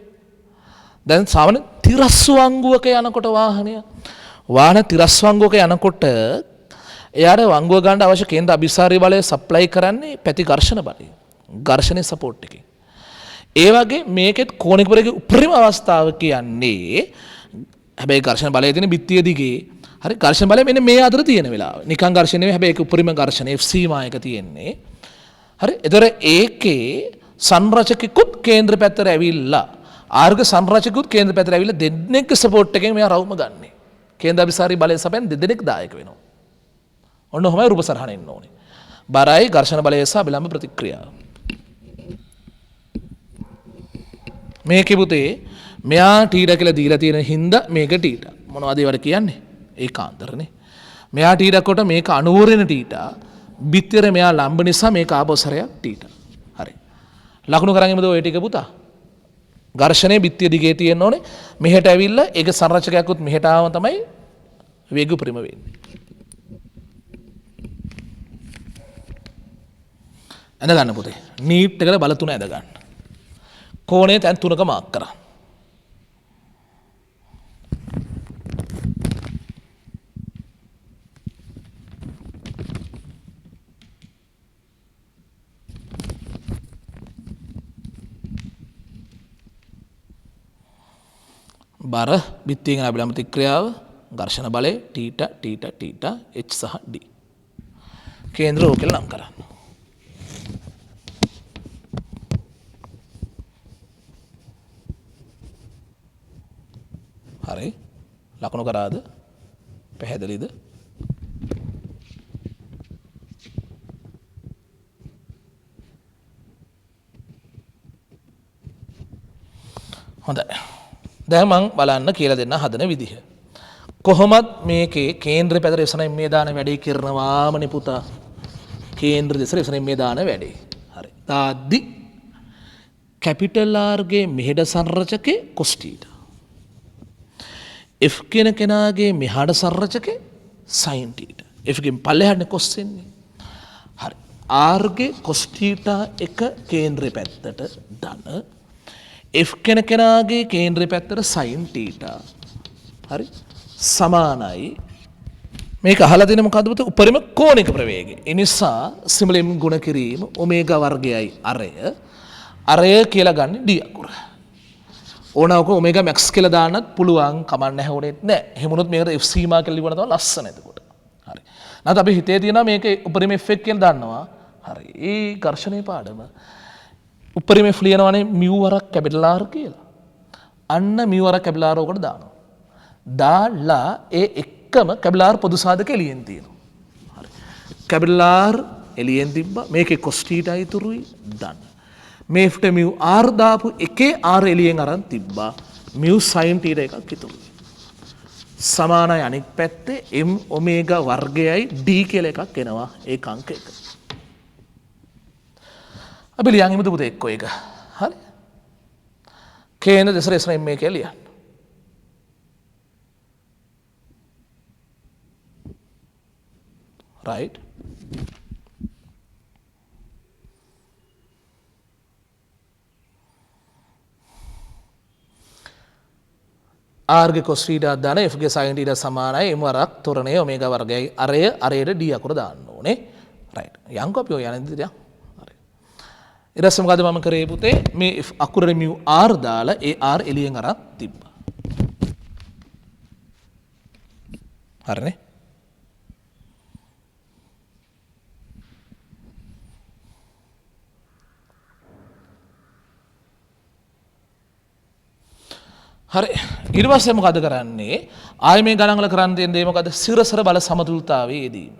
දැන් සාමාන්‍ය තිරස්වංගුවක යනකොට වාහන තිරස්වංගුවක යනකොට එයාට වංගුව ගන්න අවශ්‍ය කේන්ද්‍ර අභිසාරී බලය සප්ලයි කරන්නේ පැති ඝර්ෂණ බලය. ඝර්ෂණයේ සපෝට් එකකින්. ඒ වගේ මේකෙත් කෝණික ප්‍රවේගයේ උපරිම අවස්ථාව කියන්නේ හැබැයි ඝර්ෂණ බලය තියෙන බිත්තිය දිගේ හරි ඝර්ෂණ බලය මෙන්න මේ අතර තියෙන වෙලාව. නිකන් ඝර්ෂණ නෙවෙයි හැබැයි ඒක උපරිම ඝර්ෂණ FC මායක තියෙන්නේ. හරි. ඒතර ඒකේ සංරචකිකුත් කේන්ද්‍ර පැත්තට ඇවිල්ලා ආර්ග සංරචකුත් කේන්ද්‍ර පැත්තට ඇවිල්ලා දෙන්නෙක් සපෝට් එකෙන් මෙයා රවුම ගන්නෙ. කේන්ද්‍ර අභිසාරී බලය සපයන දෙදෙනෙක් දායක වෙනවා. ඔන්න ඔහමයි රූප සරහන එන්න ඕනේ. බරයි ඝර්ෂණ බලය සහ විලම්භ ප්‍රතික්‍රියාව. මේකේ පුතේ මෙයා ටීඩා කියලා දීලා තියෙන හින්දා මේක ටීඩා. මොනවද ඒවට කියන්නේ? ඒකාන්තරනේ. මෙයා ටීඩා කොට මේක අනුවරණ ටීඩා. බිත්තර මෙයා ලම්බ නිසා මේක ආපස්සරයක් ටීඩා. හරි. ලකුණු කරන් එමුද ඔය ටික පුතා? ඝර්ෂණයේ බිත්තිය දිගේ තියෙන්න ඕනේ. මෙහෙට ඇවිල්ලා ඒක සංරචකයක්වත් මෙහෙට ආවම තමයි වේග උපරිම වෙන්නේ. ඇඳ ගන්න පුතේ. නීට් එකට බල තුන ඇඳ ගන්න. කෝණය තැන් තුනක මාක් කරා. බර බිත්තියෙන් ආ විලම්භ ප්‍රතික්‍රියාව ඝර්ෂණ බලය ටීටා ටීටා ටීටා H සහ D. කේන්ද්‍ර O කියලා නම් කරන්න. හරි. ලකුණු කරාද? පැහැදිලිද? හොඳයි. දැන් මං බලන්න කියලා දෙන්න හදන විදිහ. කොහොමත් මේකේ කේන්ද්‍ර පැත්තට එසනින් මේ දාන වැඩේ කරනවාමනේ පුතා. කේන්ද්‍ර දෙසට එසනින් මේ දාන වැඩේ. හරි. දාද්දි කැපිටල් R ගේ මෙහෙඩ සංරචකේ cos θ. F කියන කෙනාගේ මෙහාට සංරචකේ sin θ. F ගෙන් පල්ලෙහාටනේ cos එන්නේ. හරි. R ගේ cos θ එක කේන්ද්‍රය පැත්තට ධන F කෙනාගේ කේන්ද්‍රය පැත්තට sin θ. හරි. සමානයි මේක අහලා දෙන මොකද්ද පුතේ උපරිම කෝණික ප්‍රවේගය. ඒ නිසා සිමුලෙන් ගුණ කිරීම ඔමේගා වර්ගයයි අරය කියලා ගන්න d අකුර. ඕනවක ඔමේගා මැක්ස් කියලා දාන්නත් පුළුවන් කමක් නැහැ උනේත් නැහැ. එහෙම වුණොත් මේකට f සීමා කියලා ලියවන තමයි ලස්සන එතකොට. හරි. නැත්නම් අපි හිතේ තියනවා මේක උපරිම f එක කියලා දන්නවා. හරි. ඒ ඝර්ෂණයේ පාඩම උපරිම f ලියනවානේ mu වරක් කැපිටල් R කියලා. අන්න mu වරක් කැපිටල් R උකට දානවා. දාලා ඒ එකම කැපිටල් R පොදු සාධක එළියෙන් තියෙනවා. හරි. කැපිටල් R එළියෙන් තිබ්බා. මේකේ cos θ ඉතුරුයි දන්න. මේ ft mu R දාපු එකේ R එළියෙන් අරන් තිබ්බා. mu sin θ එකක් ඉතුරුයි. සමානයි අනික් පැත්තේ m ඔමේගා වර්ගයයි d කියලා එකක් එනවා. ඒක අංක 1. අපි ලියන් ඉමුද පුතේ එක්කෝ එක. හරි. කේන දෙසර එසන මේ කියලා ලියන්න. right. R ගේ cos θ දාන F ගේ sin θ සමානයි m වරක් තොරණය ඔමේගා වර්ගයයි අරයට d අකුර දාන්න ඕනේ. right. යන්කෝ අපි ඔය යන ඉදිරියට. හරි. ඊට පස්සේ මොකද මම කරේ පුතේ මේ අකුරේ mu R දාලා ඒ R එළියෙන් අරන් තිබ්බා. හරිනේ. හරි. ඊට පස්සේ මොකද කරන්නේ? ආයෙ මේ ගණන් වල කරන්න තියෙන දේ මොකද? සිරසර බල සමතුලිතතාවයේ යෙදීම.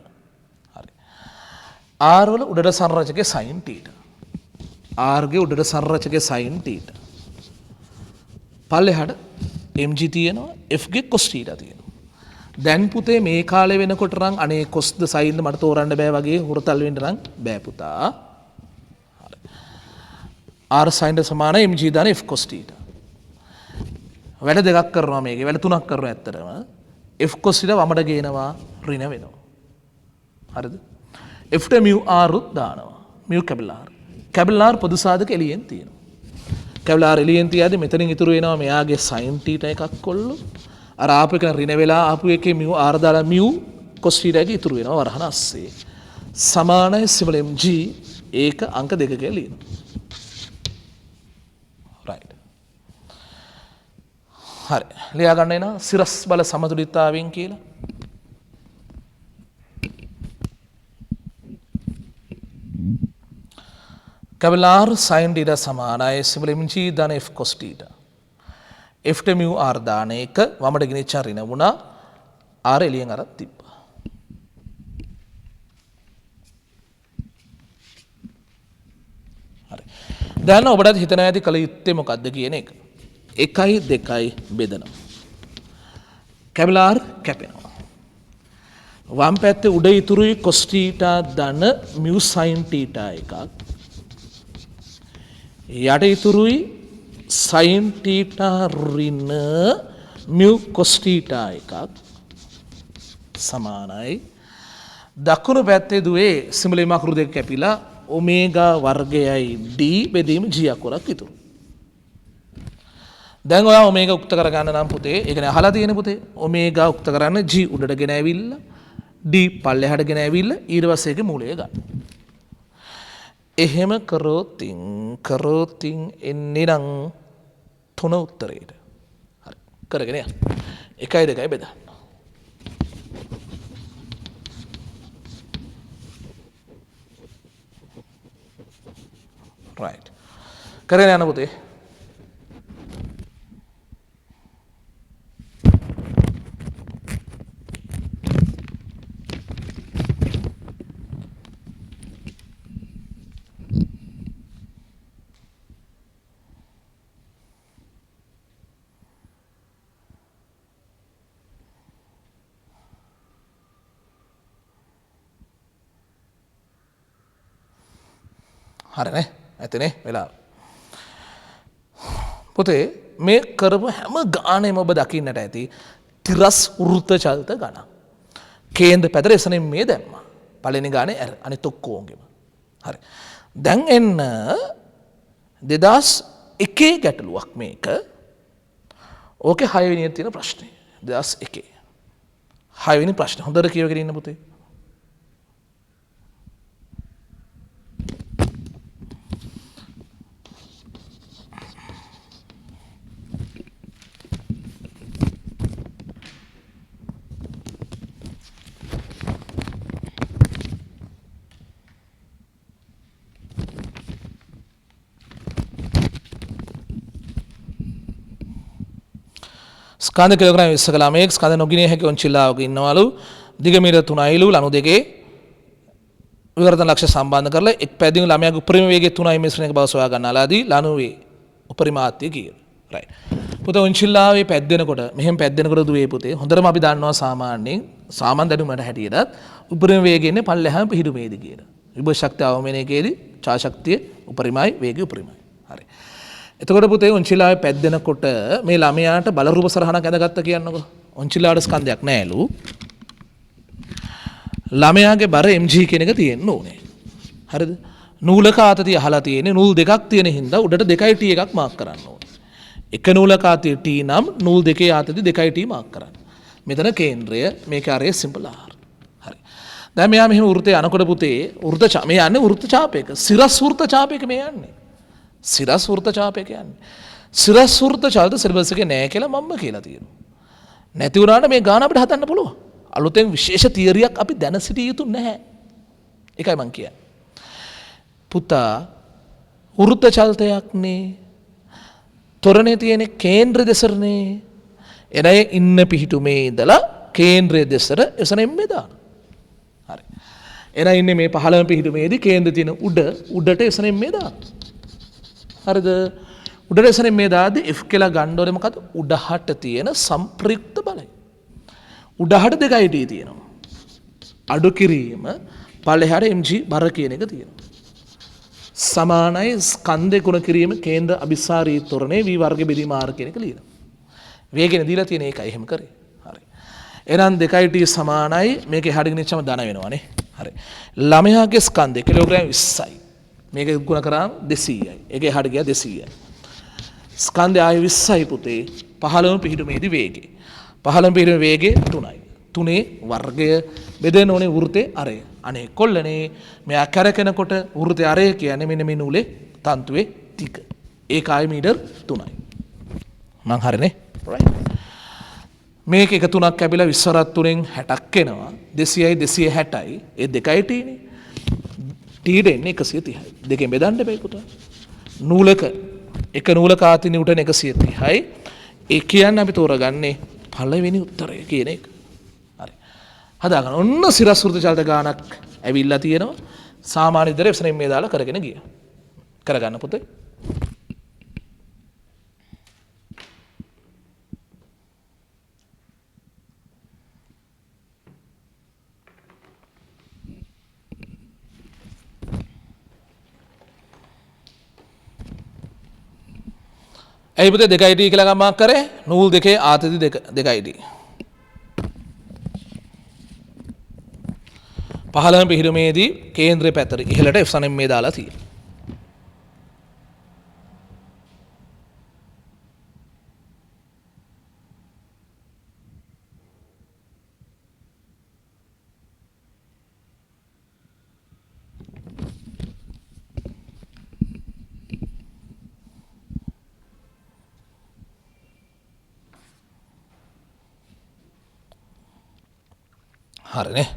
හරි. R වල උඩට සංරචකයේ sin θ. R ගේ උඩට සංරචකයේ sin θ. පල්ලෙහාට mg තියෙනවා, F ගේ cos θ තියෙනවා. දැන් පුතේ මේ කාලේ වෙනකොට නම් අනේ cos ද sin ද මට තෝරන්න බෑ වගේ හුරතල් වෙන්න නම් බෑ පුතා. හරි. R sin ද සමානයි mg දාන F cos θ. වැඩ දෙකක් කරනවා මේකේ. වැඩ තුනක් කරනවා ඇත්තටම. F cos θ වමඩ ගේනවා ඍණ වෙනවා. හරිද? F ට mu R උත් දානවා. mu capital R. Capital R පොදු සාධක එළියෙන් තියෙනවා. කැපිටල් R එළියෙන් තියාදී මෙතනින් ඉතුරු වෙනවා මෙයාගේ sin θ එකක් කොල්ල. අර ආපු එක ඍණ වෙලා ආපු එකේ mu R දාලා mu cos θ එක ඉතුරු වෙනවා වරහන ASCII. සමානයි සිඹල mg ඒක අංක 2 කියලා ලියනවා. right. හරි. ලියා ගන්න එනවා සිරස් බල සමතුලිතතාවයෙන් කියලා. කැපිටල් R sin θ සමානයි සිඹල mg ධන F cos θ. F ට mu R දාන එක වමට ගෙනිච්චා ඍණ වුණා. R එළියෙන් අරන් තිබ්බා. හරි. දැන් ඔබට හිතන ඇති කල යුත්තේ මොකද්ද කියන එක. 1 2 බෙදනවා. Capital R කැපෙනවා. වම් පැත්තේ උඩ ඉතුරුයි cos θ ධන mu sin θ එකක්. යට ඉතුරුයි sin θ ඍණ mu cos θ එකක් සමානයි. දකුණු පැත්තේ දුවේ සිමුලේ අකුරු දෙක කැපිලා ඔමේගා වර්ගයයි d බෙදීම g අකුරක් ඉතුරු. දැන් ඔයා ඔමේගා උක්ත කරගන්න නම් පුතේ ඒ කියන්නේ අහලා තියෙන පුතේ ඔමේගා උක්ත කරන්න g උඩට ගෙන ඇවිල්ලා d පල්ලෙහාට ගෙන ඇවිල්ලා ඊට පස්සේ ඒකේ මූලය ගන්න. එහෙම කරෝතින් එන්නේ නම් 3 උත්තරේට. හරි. කරගෙන යන්න. 1 2 බෙදන්න. right. කරගෙන යන්න පුතේ. හරිනේ ඇතනේ වෙලාව. පුතේ මේ කරපු හැම ගානෙම ඔබ දකින්නට ඇති තිරස් වෘත්ත චලිත ගණන්. කේන්ද්‍ර පැතර එසනින් මේ දැම්මා. පළවෙනි ගානේ ඇර අනිත් ඔක්කොගෙම. හරි. දැන් එන්න 2001 ගැටලුවක් මේක. ඕකේ 6 වෙනියේ තියෙන ප්‍රශ්නේ. 2001. 6 වෙනි ප්‍රශ්නේ. හොඳට කියවගෙන ඉන්න පුතේ. ස්කන්ධ කිලෝග්‍රෑම් 20 ග්‍රාමයක ස්කන්ධ නොගිනිය හැකි ඔන්චිල්ලාවක ඉන්නවලු දිග මීටර 3යිලු ලනු දෙකේ විවර්තන ලක්ෂ්‍ය සම්බන්ධ කරලා එක් පැදින් ළමයාගේ උපරිම වේගය 3යි මිශ්‍රණයක බව සොයා ගන්නාලාදී ලනුවේ උපරිමාත්‍ය කියලා. රයිට්. පුතේ ඔන්චිල්ලාවේ පැද්දෙනකොට මෙහෙම පැද්දෙනකොට දුවේ පුතේ හොඳටම අපි දන්නවා සාමාන්‍යයෙන් සාමාන්‍ය දැනුමට හැටියටත් උපරිම වේගය ඉන්නේ පල්ලෙහාම පිහිටුමේදී කියලා. විභව ශක්තිය අවමනයකේදී ඡා ශක්තිය උපරිමයි වේගය උපරිමයි. හරි. එතකොට පුතේ ඔන්චිලාවේ පැද්දෙනකොට මේ ළමයාට බල රූප සරහනක් ඇඳගත්ත කියන්නකෝ. ඔන්චිලාවට ස්කන්ධයක් නැහැලු. ළමයාගේ බර mg කියන එක තියෙන්න ඕනේ. හරිද? නූලක ආතතිය අහලා තියෙන්නේ නූල් දෙකක් තියෙන හින්දා උඩට 2t එකක් මාක් කරන්න ඕනේ. එක නූලක ආතතිය t නම් නූල් දෙකේ ආතතිය 2t මාක් කරන්න. මෙතන කේන්ද්‍රය මේක ආරේ සිම්පල් ආර්. හරි. දැන් මෙයා මෙහෙම වෘතේ යනකොට පුතේ මේ යන්නේ වෘත ඡාපයක. සිරස් වෘත ඡාපයක මේ යන්නේ. සිරස් වෘත ඡාපයක යන්නේ. සිරස් වෘත ඡාපද සිලබස් එකේ නෑ කියලා මම්ම කියලා තියෙනවා. නැති වුණාට මේ ගාන අපිට හදන්න පුළුවන්. අලුතෙන් විශේෂ තියරියක් අපි දැන සිටිය යුතු නැහැ. ඒකයි මං කියන්නේ. පුතා වෘත චලිතයක්නේ. තොරණේ තියෙන කේන්ද්‍ර දෙසරනේ. එනය ඉන්න පිහිටුමේ ඉඳලා කේන්ද්‍රය දෙසර එසනෙන් බෙදාන. හරි. එන ඉන්නේ මේ 15 පිහිටුමේදී කේන්ද්‍රය තියෙන උඩට එසනෙන් බෙදාන. හරිද? උඩට එසනෙන් මේ දාද්දි F කියලා ගන්න ඕනේ මොකද? උඩහට තියෙන සම්ප්‍රයුක්ත බලය. උඩහට 2t තියෙනවා. අඩු කිරීම පල්ලෙහාට mg බර කියන එක තියෙනවා. සමානයි ස්කන්ධේ ගුණ කිරීම කේන්ද්‍ර අபிසාරී තොරණේ v වර්ග බෙදීම r කියන එක ලියනවා. වේගයෙන් දීලා තියෙන එකයි එහෙම කරේ. හරි. එහෙනම් 2t සමානයි මේක එහාට ගෙනිච්චම ධන වෙනවානේ. හරි. ළමයාගේ ස්කන්ධය කිලෝග්‍රෑම් 20යි. මේක ගුණ කරාම 200යි. ඒක එහාට ගියා 200යි. ස්කන්ධය ආයෙ 20යි පුතේ. 15 පිහිටුමේදී වේගය. 15 පිහිටුමේ වේගය 3යි. 3 වර්ගය බෙදෙන්න ඕනේ වෘතේ අරය. අනේ කොල්ලනේ මෙයා කැරකෙනකොට වෘතේ අරය කියන්නේ මෙන්න මේ නූලේ තන්තුවේ ටික. ඒක ආයෙ මීටර් 3යි. මං හරිනේ. right. මේක එක තුනක් කැපිලා 20 වරක් 3න් 60ක් එනවා. 200යි 260යි. ඒ 2යි t නේ. t දෙන්නේ 130යි. දෙකෙන් බෙදන්න බෑ පුතා. නූලක එක නූලක ආති නිව්ටන් 130යි. ඒ කියන්නේ අපි තෝරගන්නේ පළවෙනි උත්තරය කියන එක. හරි. හදාගන්න. ඔන්න සිරස් වෘත චලිත ගානක් ඇවිල්ලා තියෙනවා. සාමාන්‍ය විදිහට එප්සලන් මේ දාලා කරගෙන ගියා. කරගන්න පුතේ. ඇයි පුතේ 2id කියලා ගමක් කරේ? නූල් දෙකේ ආතති 2id. 15 පිහිටුමේදී කේන්ද්‍රය පැතර ඉහළට එප්සලන් මේ දාලා තියෙනවා. හරිනේ.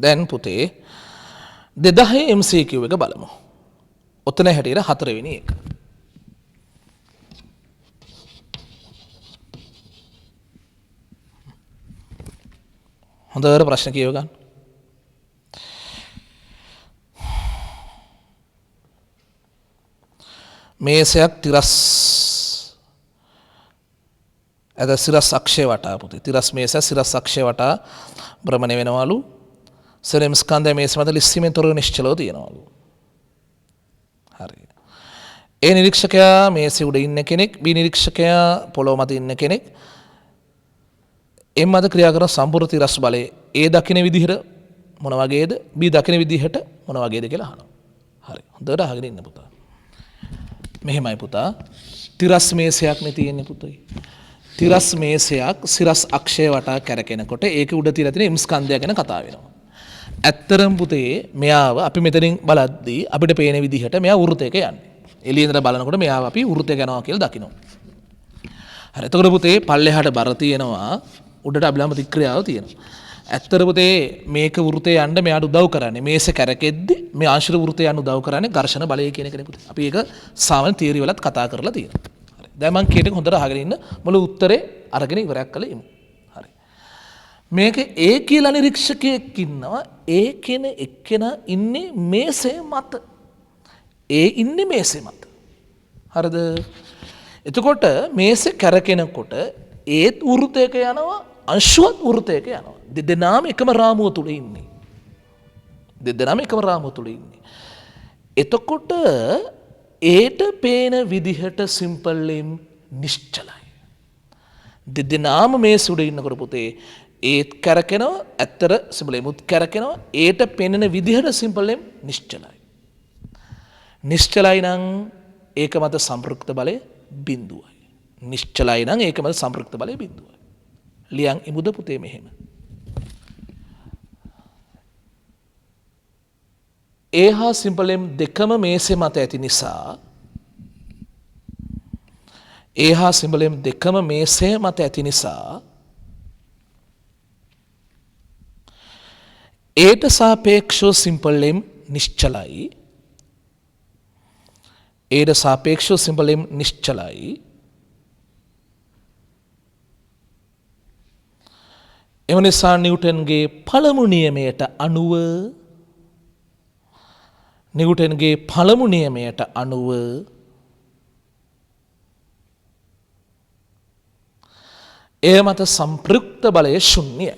දැන් පුතේ 2010 MCQ එක බලමු. ඔතන හැටියට 4 වෙනි එක. හොඳට ප්‍රශ්න කියව ගන්න. මේසයක් තිරස් ඇද සිරස් අක්ෂය වටා පුතේ. තිරස් මේසයක් සිරස් අක්ෂය වටා භ්‍රමණය වෙනවලු. සෙරම් ස්කන්ධය මේස මත ලිස්සීමෙන් තොරව නිශ්චලව තියෙනවලු. හරි. ඒ නිරීක්ෂකයා මේසේ උඩ ඉන්න කෙනෙක්, බී නිරීක්ෂකයා පොළොව මත ඉන්න කෙනෙක්. එම් මත ක්‍රියා කරන සම්පූර්ණ තිරස් බලය ඒ දකින විදිහට මොන වගේද, බී දකින විදිහට මොන වගේද කියලා අහනවා. හරි. හොඳට අහගෙන ඉන්න පුතා. මෙහෙමයි පුතා. තිරස් මේසයක් නේ තියෙන්නේ පුතේ. තිරස් මේසයක් සිරස් අක්ෂය වටා කැරකෙනකොට ඒක උඩ තියලා තියෙන එම් ස්කන්ධය ගැන කතා වෙනවා. ඇත්තරම් පුතේ මෙයාව අපි මෙතනින් බලද්දී අපිට පේන විදිහට මෙයා වෘතයක යන්නේ. එළියේ ඉඳලා බලනකොට මෙයාව අපි වෘතයක යනවා කියලා දකිනවා. හරි. එතකොට පුතේ පල්ලෙහාට බර තියෙනවා, උඩට අභිලම්බ දික්ක්‍රියාව තියෙනවා. ඇත්තට පුතේ මේක වෘතේ යන්න මෙයාට උදව් කරන්නේ මේස කැරකෙද්දි මේ ආශ්‍රිත වෘතේ යන්න උදව් කරන්නේ ඝර්ෂණ බලය කියන එකනේ පුතේ. අපි ඒක සාමාන්‍ය තියරි වලත් කතා කරලා තියෙනවා. හරි. දැන් මම කියන එක හොඳට අහගෙන ඉන්න. මුළු උත්තරේ අරගෙන ඉවරයක් කළා ඉමු. හරි. මේක ඒ කියලා නිරීක්ෂකයෙක් ඉන්නවා. ඒ කෙන එක්කෙනා ඉන්නේ මේසේ මත. ඒ ඉන්නේ මේසේ මත. හරිද? එතකොට මේසේ කැරකෙනකොට ඒත් වෘතයක යනවා, අංශුවත් වෘතයක යනවා. දෙදෙනාම එකම රාමුව තුල ඉන්නේ. දෙදෙනාම එකම රාමුව තුල ඉන්නේ. එතකොට ඒට පේන විදිහට සිම්පල් එම් නිශ්චලයි. දෙදෙනාම මේ සුඩ ඉන්නකොට පුතේ ඒත් කැරකෙනවා, ඇත්තට සිම්පල් එමුත් කැරකෙනවා. ඒට පේන විදිහට සිම්පල් එම් නිශ්චලයි. නිශ්චලයි නම් ඒක මත සම්ප්‍රයුක්ත බලය බිඳුවයි. නිශ්චලයි නම් ඒක මත සම්ප්‍රයුක්ත බලය බිඳුවයි. ලියන් ඉමුද පුතේ මෙහෙම. ඒ හා සිම්පල් එම් දෙකම මේසේ මත ඇති නිසා, ඒ හා සිම්පල් එම් දෙකම මේසේ මත ඇති නිසා ඒට සාපේක්ෂව සිම්පල් එම් නිශ්චලයි. ඒට සාපේක්ෂව සිම්පල් එම් නිශ්චලයි. එම නිසා නිව්ටන්ගේ පළමු නියමයට අනුව එය මත සම්ප්‍රයුක්ත බලය ශුන්‍යයි.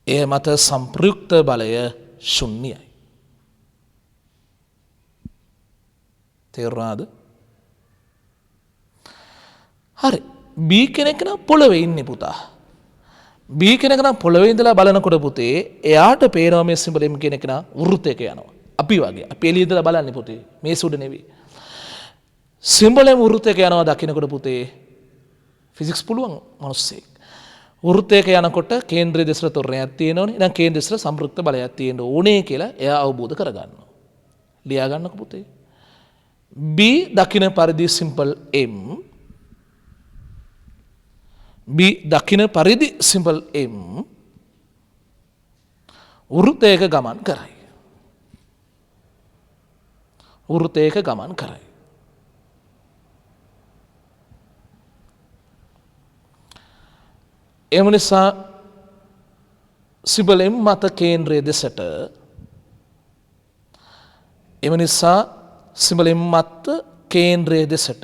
එය මත සම්ප්‍රයුක්ත බලය ශුන්‍යයි. තේරුණාද? හරි. බී කෙනෙක් නම් පොළවේ ඉන්නේ පුතා. බී කෙනෙක් නම් පොළවේ ඉඳලා බලනකොට පුතේ එයාට පේනවා මේ සිම්පල් එම් කෙනෙක් නම් වෘතයක යනවා. අපි වගේ. අපි එළිය ඉඳලා බලන්නේ පුතේ. මේ සුඩ නෙවෙයි. සිම්පල් එම් වෘතයක යනවා දකින්නකොට පුතේ ෆිසික්ස් පුළුවන් මිනිස්සෙක්. වෘතයක යනකොට කේන්ද්‍රය දෙසට තොරණයක් තියෙනවනේ. දැන් කේන්ද්‍රය දෙසට සම්ප්‍රයුක්ත බලයක් තියෙන්න ඕනේ කියලා එයා අවබෝධ කරගන්නවා. ලියා ගන්නකො පුතේ. B දකින්න පරිදි සිම්පල් M දකින පරිදි සිම්පල් එම් වෘතයක ගමන් කරයි. වෘතයක ගමන් කරයි. එම නිසා සිම්පල් එම් මත කේන්ද්‍රය දෙසට, එම නිසා සිම්පල් එම් මත කේන්ද්‍රය දෙසට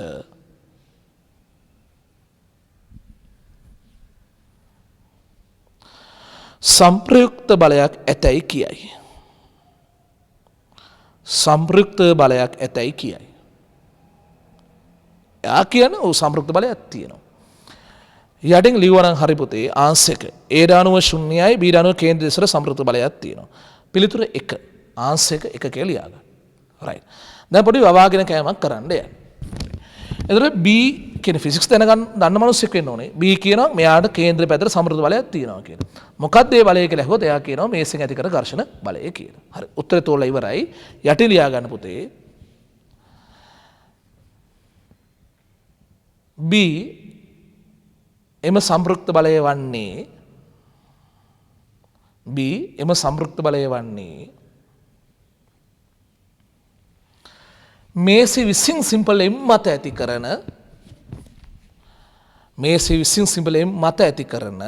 සම්ප්‍රයුක්ත බලයක් ඇතැයි කියයි. සම්ප්‍රයුක්ත බලයක් ඇතැයි කියයි. එයා කියන ඔව් සම්ප්‍රයුක්ත බලයක් තියෙනවා. යටින් ලියවනම් හරි පුතේ ආන්සර් එක A දානුව ශුන්‍යයි B දානුව කේන්ද්‍ර දෙසට සම්ප්‍රයුක්ත බලයක් තියෙනවා. පිළිතුර 1. ආන්සර් එක 1 කියලා ලියා ගන්න. රයිට්. දැන් පොඩි වවාගෙන කෑමක් කරන්න යන්න. එතකොට B කියන ෆිසික්ස් දන්න මිනිස්සෙක් වෙන්න ඕනේ. B කියනවා මෙයාට කේන්ද්‍ර පැත්තට සම්ප්‍රයුක්ත බලයක් තියෙනවා කියලා. මොකක්ද ඒ බලය කියලා ඇහුවොත් එයා කියනවා මේසෙන් ඇති කර ඝර්ෂණ බලය කියලා. හරි. උත්තරේ තෝරලා ඉවරයි. යටින් ලියා ගන්න පුතේ. B එම සම්ප්‍රයුක්ත බලය වන්නේ මේසෙ විසින් සිම්පල් එම් මත ඇති කරන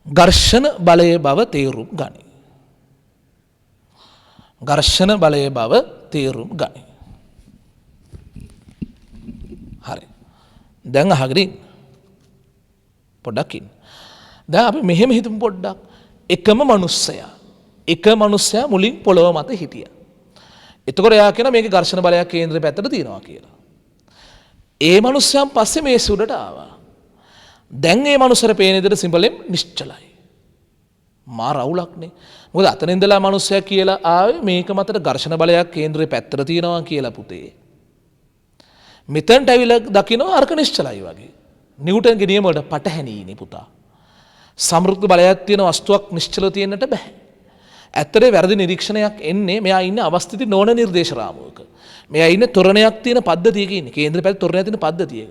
ඝර්ෂණ බලය බව තේරුම් ගනී. ඝර්ෂණ බලය බව තේරුම් ගනී. හරි. දැන් අහගෙන පොඩ්ඩක් ඉන්න. දැන් අපි මෙහෙම හිතමු පොඩ්ඩක්. එකම මිනිස්සයා මුලින් පොළොව මත හිටියා. එතකොට එයා කියන මේකේ ඝර්ෂණ බලයක් කේන්ද්‍රය පැත්තට තියෙනවා කියලා. ඒ මිනිස්සයන් පස්සේ මේ සුඩට ආවා. දැන් ඒ මනුස්සර පේන විදිහට සිම්පලෙන් නිශ්චලයි. මා රවුලක්නේ. මොකද අතන ඉඳලා මිනිස්සයා කියලා ආවේ මේක මතට ඝර්ෂණ බලයක් කේන්ද්‍රය පැත්තට තියෙනවා කියලා පුතේ. මෙතනට ඇවිල්ලා දකින්න අර්ක නිශ්චලයි වගේ. නිව්ටන්ගේ නියම වලට පටහැනිනේ පුතා. සමෘද්ධ බලයක් තියෙන වස්තුවක් නිශ්චලව තියෙන්නට බෑ. ඇත්තටම වැරදි නිරීක්ෂණයක් එන්නේ මෙයා ඉන්න අවස්ථිති නොවන නිර්දේශ රාමුවක. මෙයා ඉන්නේ තොරණයක් තියෙන පද්ධතියක ඉන්නේ. කේන්ද්‍ර පැත්තේ තොරණයක් තියෙන පද්ධතියක.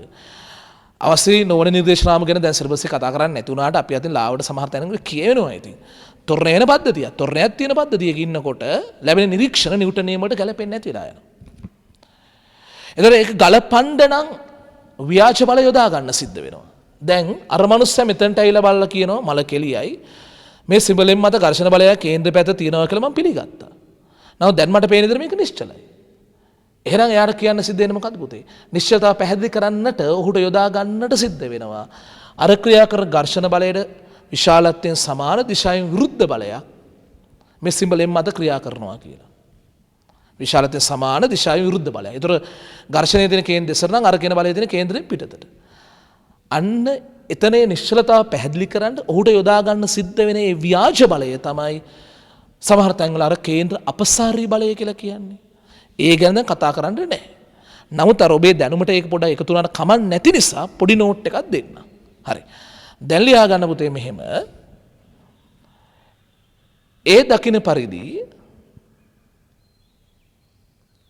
අවශ්‍ය නොවන නිර්දේශ රාමු ගැන දැන් සිලබස් එක කතා කරන්නේ නැති වුණාට අපි අතින් ලාවට සමහර තැනක කියවෙනවා ඉතින්. තොරණ වෙන පද්ධතියක්. තොරණයක් තියෙන පද්ධතියක ඉන්නකොට ලැබෙන නිරීක්ෂණ නිව්ටන් නියමයට ගැලපෙන්නේ නැති වෙලා යනවා. එතකොට ඒක ගලපන්න නම් ව්‍යාජ බල යොදා ගන්න සිද්ධ වෙනවා. දැන් අර මනුස්සයා මෙතනට ඇවිල්ලා බලලා කියනවා මල කෙලියයි මේ සිඹලෙන් මත ඝර්ෂණ බලය කේන්ද්‍ර පැත්ත තියෙනවා කියලා මම පිළිගත්තා. නමුත් දැන් මට පේන විදිහට මේක නිශ්චලයි. එහෙනම් එයාට කියන්න සිද්ධ වෙන්නේ මොකද්ද පුතේ? නිශ්චලතාව පැහැදිලි කරන්නට ඔහුට යොදා ගන්නට සිද්ධ වෙනවා. අර ක්‍රියා කර ඝර්ෂණ බලයට විශාලත්වයෙන් සමාන දිශාවෙන් විරුද්ධ බලයක් මේ සිඹලෙන් මත ක්‍රියා කරනවා කියලා. විශාලත්වයෙන් සමාන දිශාවෙන් විරුද්ධ බලයක්. ඒතර ඝර්ෂණයේ තියෙන කේන්ද්‍රය ඉස්සර නම් අර කියන බලයේ තියෙන කේන්ද්‍රයෙන් පිටතට. අන්න එතනේ නිශ්චලතාව පැහැදිලි කරන්න ඔහුට යොදා ගන්න සිද්ධ වෙන ඒ ව්‍යාජ බලය තමයි සමහර තැන්වල අර කේන්ද්‍ර අපසාරී බලය කියලා කියන්නේ. ඒ ගැන දැන් කතා කරන්න නැහැ. නමුත් අර ඔබේ දැනුමට ඒක පොඩ්ඩක් එකතු වුණාට කමක් නැති නිසා පොඩි නෝට් එකක් දෙන්න. හරි. දැන් ලියා ගන්න පුතේ මෙහෙම.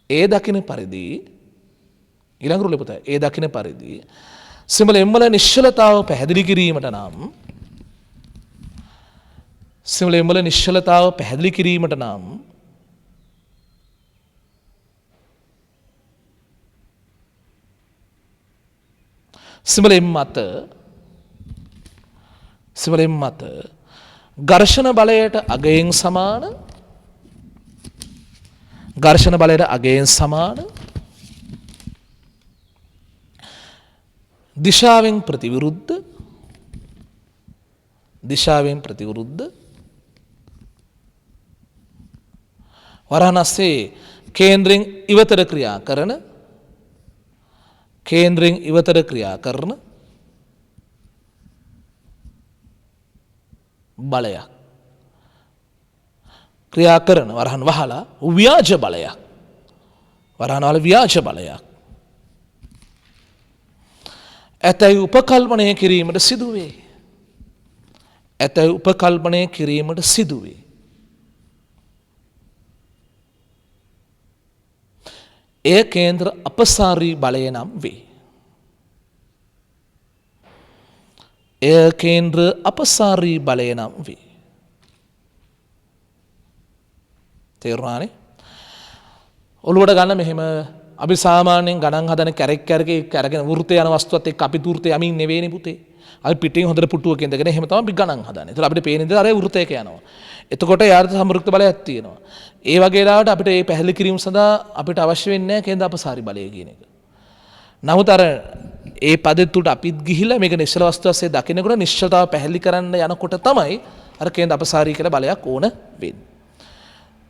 ඒ දකින්න පරිදි ඊළඟ රුලේ පුතේ ඒ දකින්න පරිදි සිඹල එම්මල නිශ්චලතාව පැහැදිලි කිරීමට නම් සිඹල මත ඝර්ෂණ බලයට අගයෙන් සමාන දිශාවෙන් ප්‍රතිවිරුද්ධ වරහන් අස්සේ කේන්ද්‍රයෙන් ඉවතට ක්‍රියා කරන බලයක් ක්‍රියා කරන වරහන් වහලා ව්‍යාජ බලයක් ඇතැයි උපකල්පනය කිරීමට සිදුවේ. එය කේන්ද්‍ර අපසාරී බලය නම් වේ. තේරුණානේ? ඔළුවට ගන්න මෙහෙම අපි සාමාන්‍යයෙන් ගණන් හදන කැරගෙන වෘත්තය යන වස්තුවත් එක්ක අපි වෘත්තය යමින් නෙවෙයිනේ පුතේ. අපි පිටින් හොඳට පුටුවක ඉඳගෙන එහෙම තමයි අපි ගණන් හදන්නේ. ඒතර අපිට පේන දේ අර වෘත්තයක යනවා. එතකොට යාට සමෘක්ත බලයක් තියෙනවා. ඒ වගේ ලාවට අපිට මේ පැහැදිලි කිරීම සඳහා අපිට අවශ්‍ය වෙන්නේ නැහැ කේන්ද්‍ර අපසාරි බලය කියන එක. නමුත් අර ඒ පදෙත් උඩ අපිත් ගිහිල්ලා මේක නිශ්චල වස්තු වශයෙන් දකිනකොට නිශ්චලතාව පැහැදිලි කරන්න යනකොට තමයි අර කේන්ද්‍ර අපසාරි කියලා බලයක් ඕන වෙන්නේ.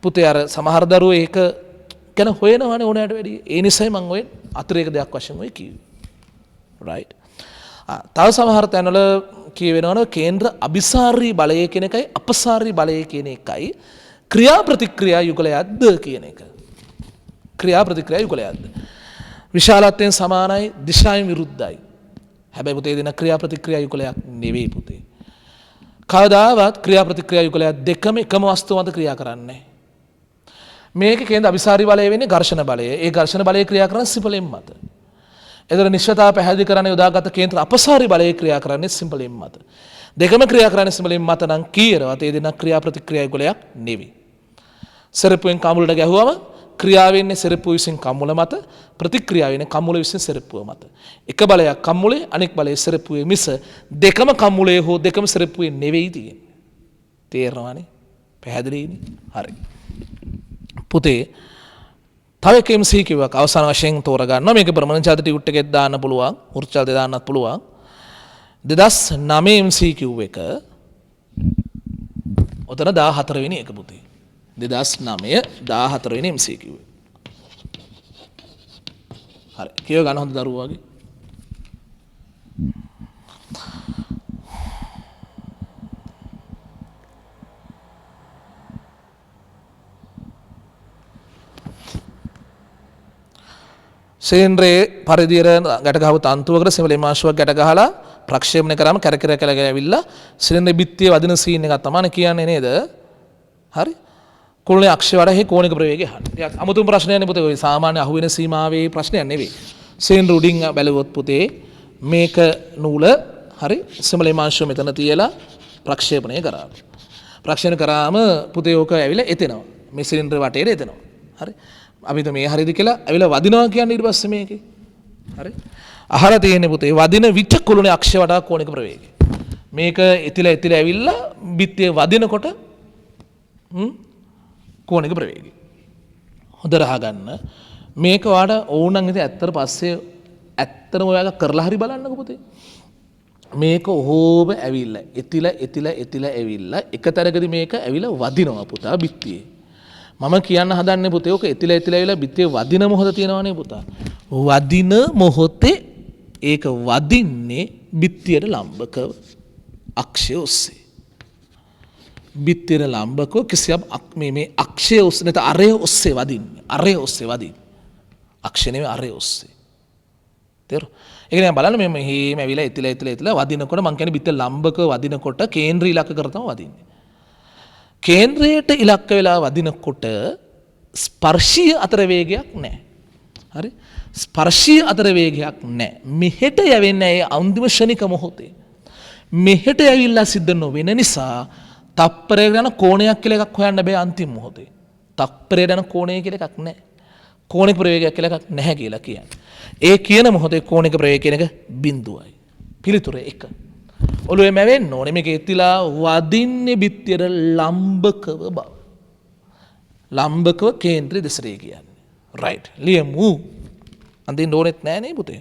පුතේ අර සමහර දරුවෝ ඒක ගැන හොයනවානේ ඕනෑමට වැඩිය. ඒ නිසයි මම ඔය අතිරේක දෙයක් වශයෙන් ඔය කිව්වේ. right. තව සමහර තැන්වල කියවෙනවනේ කේන්ද්‍ර අபிසාරී බලය කියන එකයි අපසාරී බලය කියන එකයි ක්‍රියා ප්‍රතික්‍රියා යුගලයක්ද කියන එක. විශාලත්වයෙන් සමානයි දිශාවෙන් විරුද්ධයි. හැබැයි පුතේ දෙන ක්‍රියා ප්‍රතික්‍රියා යුගලයක් නෙවෙයි පුතේ. කවදාවත් ක්‍රියා ප්‍රතික්‍රියා යුගලයක් දෙකම එකම වස්තුව මත ක්‍රියා කරන්නේ නැහැ. මේක කේන්ද්‍ර අபிසාරී බලය වෙන්නේ ඝර්ෂණ බලය. ඒ ඝර්ෂණ බලය ක්‍රියා කරන සිඹලෙන් මත. එතන නිශ්චලතාව පැහැදිලි කරන්න යොදාගත් කේන්ද්‍ර අපසාරී බලය ක්‍රියා කරන්නේ සිඹලෙන් මත. දෙකම ක්‍රියා කරන්නේ සිඹලෙන් මත නම් කීරවත් ඒ දෙන ක්‍රියා ප්‍රතික්‍රියා යුගලයක් නෙවෙයි. සෙරප්පුවෙන් කම්මුලට ගැහුවම ක්‍රියාව වෙන්නේ සෙරප්පුව විසින් කම්මුල මත, ප්‍රතික්‍රියාව වෙන්නේ කම්මුල විසින් සෙරප්පුව මත. එක බලයක් කම්මුලේ අනෙක් බලය සෙරප්පුවේ මිස දෙකම කම්මුලේ හෝ දෙකම සෙරප්පුවේ නෙවෙයි තියෙන්නේ. තේරෙනවනේ? පැහැදිලිනේ? හරි. පුතේ තව එක MC කිව්වක් අවසාන වශයෙන් තෝරගන්නවා. මේක ප්‍රමාණ චාරිත ටියුට් එකෙත් දාන්න පුළුවන්, වෘත්ති චාරිතේ දාන්නත් පුළුවන්. 2009 MCQ එක ඔතන 14 වෙනි එක පුතේ. 2009 14 වෙනි MCQ. හරි. කියව ගන්න හොඳ දරුවෝ වගේ. සේන්ද්‍රයේ පරිදියට ගැට ගහපු තන්තුවකට සිවල මාශුවක් ගැට ගහලා ප්‍රක්ෂේපණය කරාම කැරකෙර කැරගෙන ඇවිල්ලා සිලින්ඩර් බිත්තියේ වදින සීන් එකක් තමයි කියන්නේ නේද? හරි. කුළුණේ අක්ෂය වඩා හේ කෝණික ප්‍රවේගය අහන්න. ටිකක් අමුතුම ප්‍රශ්නයක් නේ පුතේ. ඔය සාමාන්‍ය අහුවෙන සීමාවේ ප්‍රශ්නයක් නෙවෙයි. සේන්ද්‍ර උඩින් බැලුවොත් පුතේ මේක නූල හරි සිවල මාශුව මෙතන තියලා ප්‍රක්ෂේපණය කරා. ප්‍රක්ෂේපණය කරාම පුතේ ඕක ඇවිල්ලා එතෙනවා. මේ සිලින්ඩර් වටේට එතෙනවා. හරි. අපිට මේ හරිද කියලා ඇවිල්ලා වදිනවා කියන්නේ ඊට පස්සේ මේකේ. හරි. අහලා තියෙන්නේ පුතේ වදින විට කුළුණේ අක්ෂය වඩා කෝණික ප්‍රවේගය. මේක එතිලා ඇවිල්ලා බිත්තියේ වදිනකොට කෝණික ප්‍රවේගය. හොඳට අහගන්න. මේක ඔයාලා ඕනනම් ඉතින් ඇත්තට පස්සේ ඇත්තටම ඔයාලා කරලා හරි බලන්නකෝ පුතේ. මේක ඔහොම ඇවිල්ලා එතිලා ඇවිල්ලා එක තැනකදී මේක ඇවිල්ලා වදිනවා පුතා බිත්තියේ. මම කියන්න හදන්නේ පුතේ ඔක එතිලා ඇවිල්ලා බිත්තියේ වදින මොහොත තියෙනවනේ පුතා. වදින මොහොතේ ඒක වදින්නේ බිත්තියට ලම්බකව අක්ෂය ඔස්සේ. බිත්තියට ලම්බකව කිසියම් මේ අක්ෂය ඔස්සේ නැත්නම් අරය ඔස්සේ වදින්නේ. අරය ඔස්සේ වදින්නේ. අක්ෂය නෙවෙයි අරය ඔස්සේ. තේරුණා? ඒක නෑ බලන්න මේ මෙහෙම ඇවිල්ලා එතිලා වදිනකොට මං කියන්නේ බිත්තිය ලම්බකව වදිනකොට කේන්ද්‍ර ඉලක්ක කර තමයි වදින්නේ. කේන්ද්‍රයට ඉලක්ක වෙලා වදිනකොට ස්පර්ශීය අතර වේගයක් නැහැ. හරි? ස්පර්ශීය අතර වේගයක් නැහැ. මෙහෙට යවෙන්නේ ඒ අන්තිම ෂණික මොහොතේ. මෙහෙට ඇවිල්ලා සිද්ධ නොවෙන නිසා තප්පරයකට යන කෝණයක් කියලා එකක් හොයන්න බෑ අන්තිම මොහොතේ. තප්පරයට යන කෝණය කියලා එකක් නැහැ. කෝණික ප්‍රවේගයක් කියලා එකක් නැහැ කියලා කියන්නේ. ඒ කියන මොහොතේ කෝණික ප්‍රවේගය කියන එක බිඳුවයි. පිළිතුර 1. ඔළුවේ මැවෙන්න ඕනේ මේක එතිලා වදින්නේ බිත්තියට ලම්බකව බව. ලම්බකව කේන්ද්‍රය දෙසරේ කියන්නේ. රයිට්. ලියමු. අඳින්න ඕනෙත් නෑ නේ පුතේ.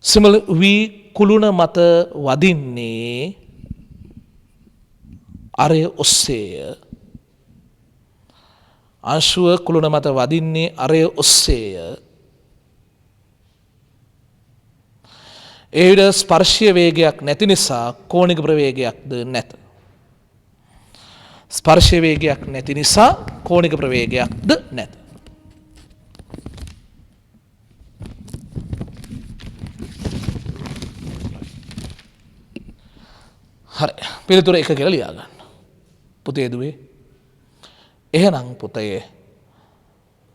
සිමල වී කුළුණ මත වදින්නේ අරය ඔස්සේය. අංශුව කුළුණ මත වදින්නේ අරය ඔස්සේය. ඒ විට ස්පර්ශීය වේගයක් නැති නිසා කෝණික ප්‍රවේගයක්ද නැත. ස්පර්ශීය වේගයක් නැති නිසා කෝණික ප්‍රවේගයක්ද නැත. හරි. පිළිතුර 1 කියලා ලියා ගන්න. පුතේ දුවේ. එහෙනම් පුතේ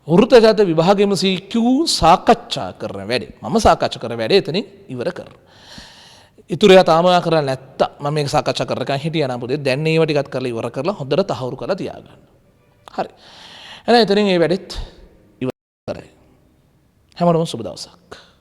වෘත්තජාත විභාගෙම MCQ සාකච්ඡා කරන වැඩේ මම සාකච්ඡා කරන වැඩේ එතනින් ඉවර කරනවා. ඉතුරු ඒවා තාම කරලා නැත්තා මම මේක සාකච්ඡා කරගෙන හිටියා නම් පුතේ දැන් ඒවා ටිකත් කරලා ඉවර කරලා හොඳට තහවුරු කරලා තියාගන්න. හරි. එහෙනම් එතනින් මේ වැඩෙත් ඉවර කරයි. හැමෝටම සුබ දවසක්.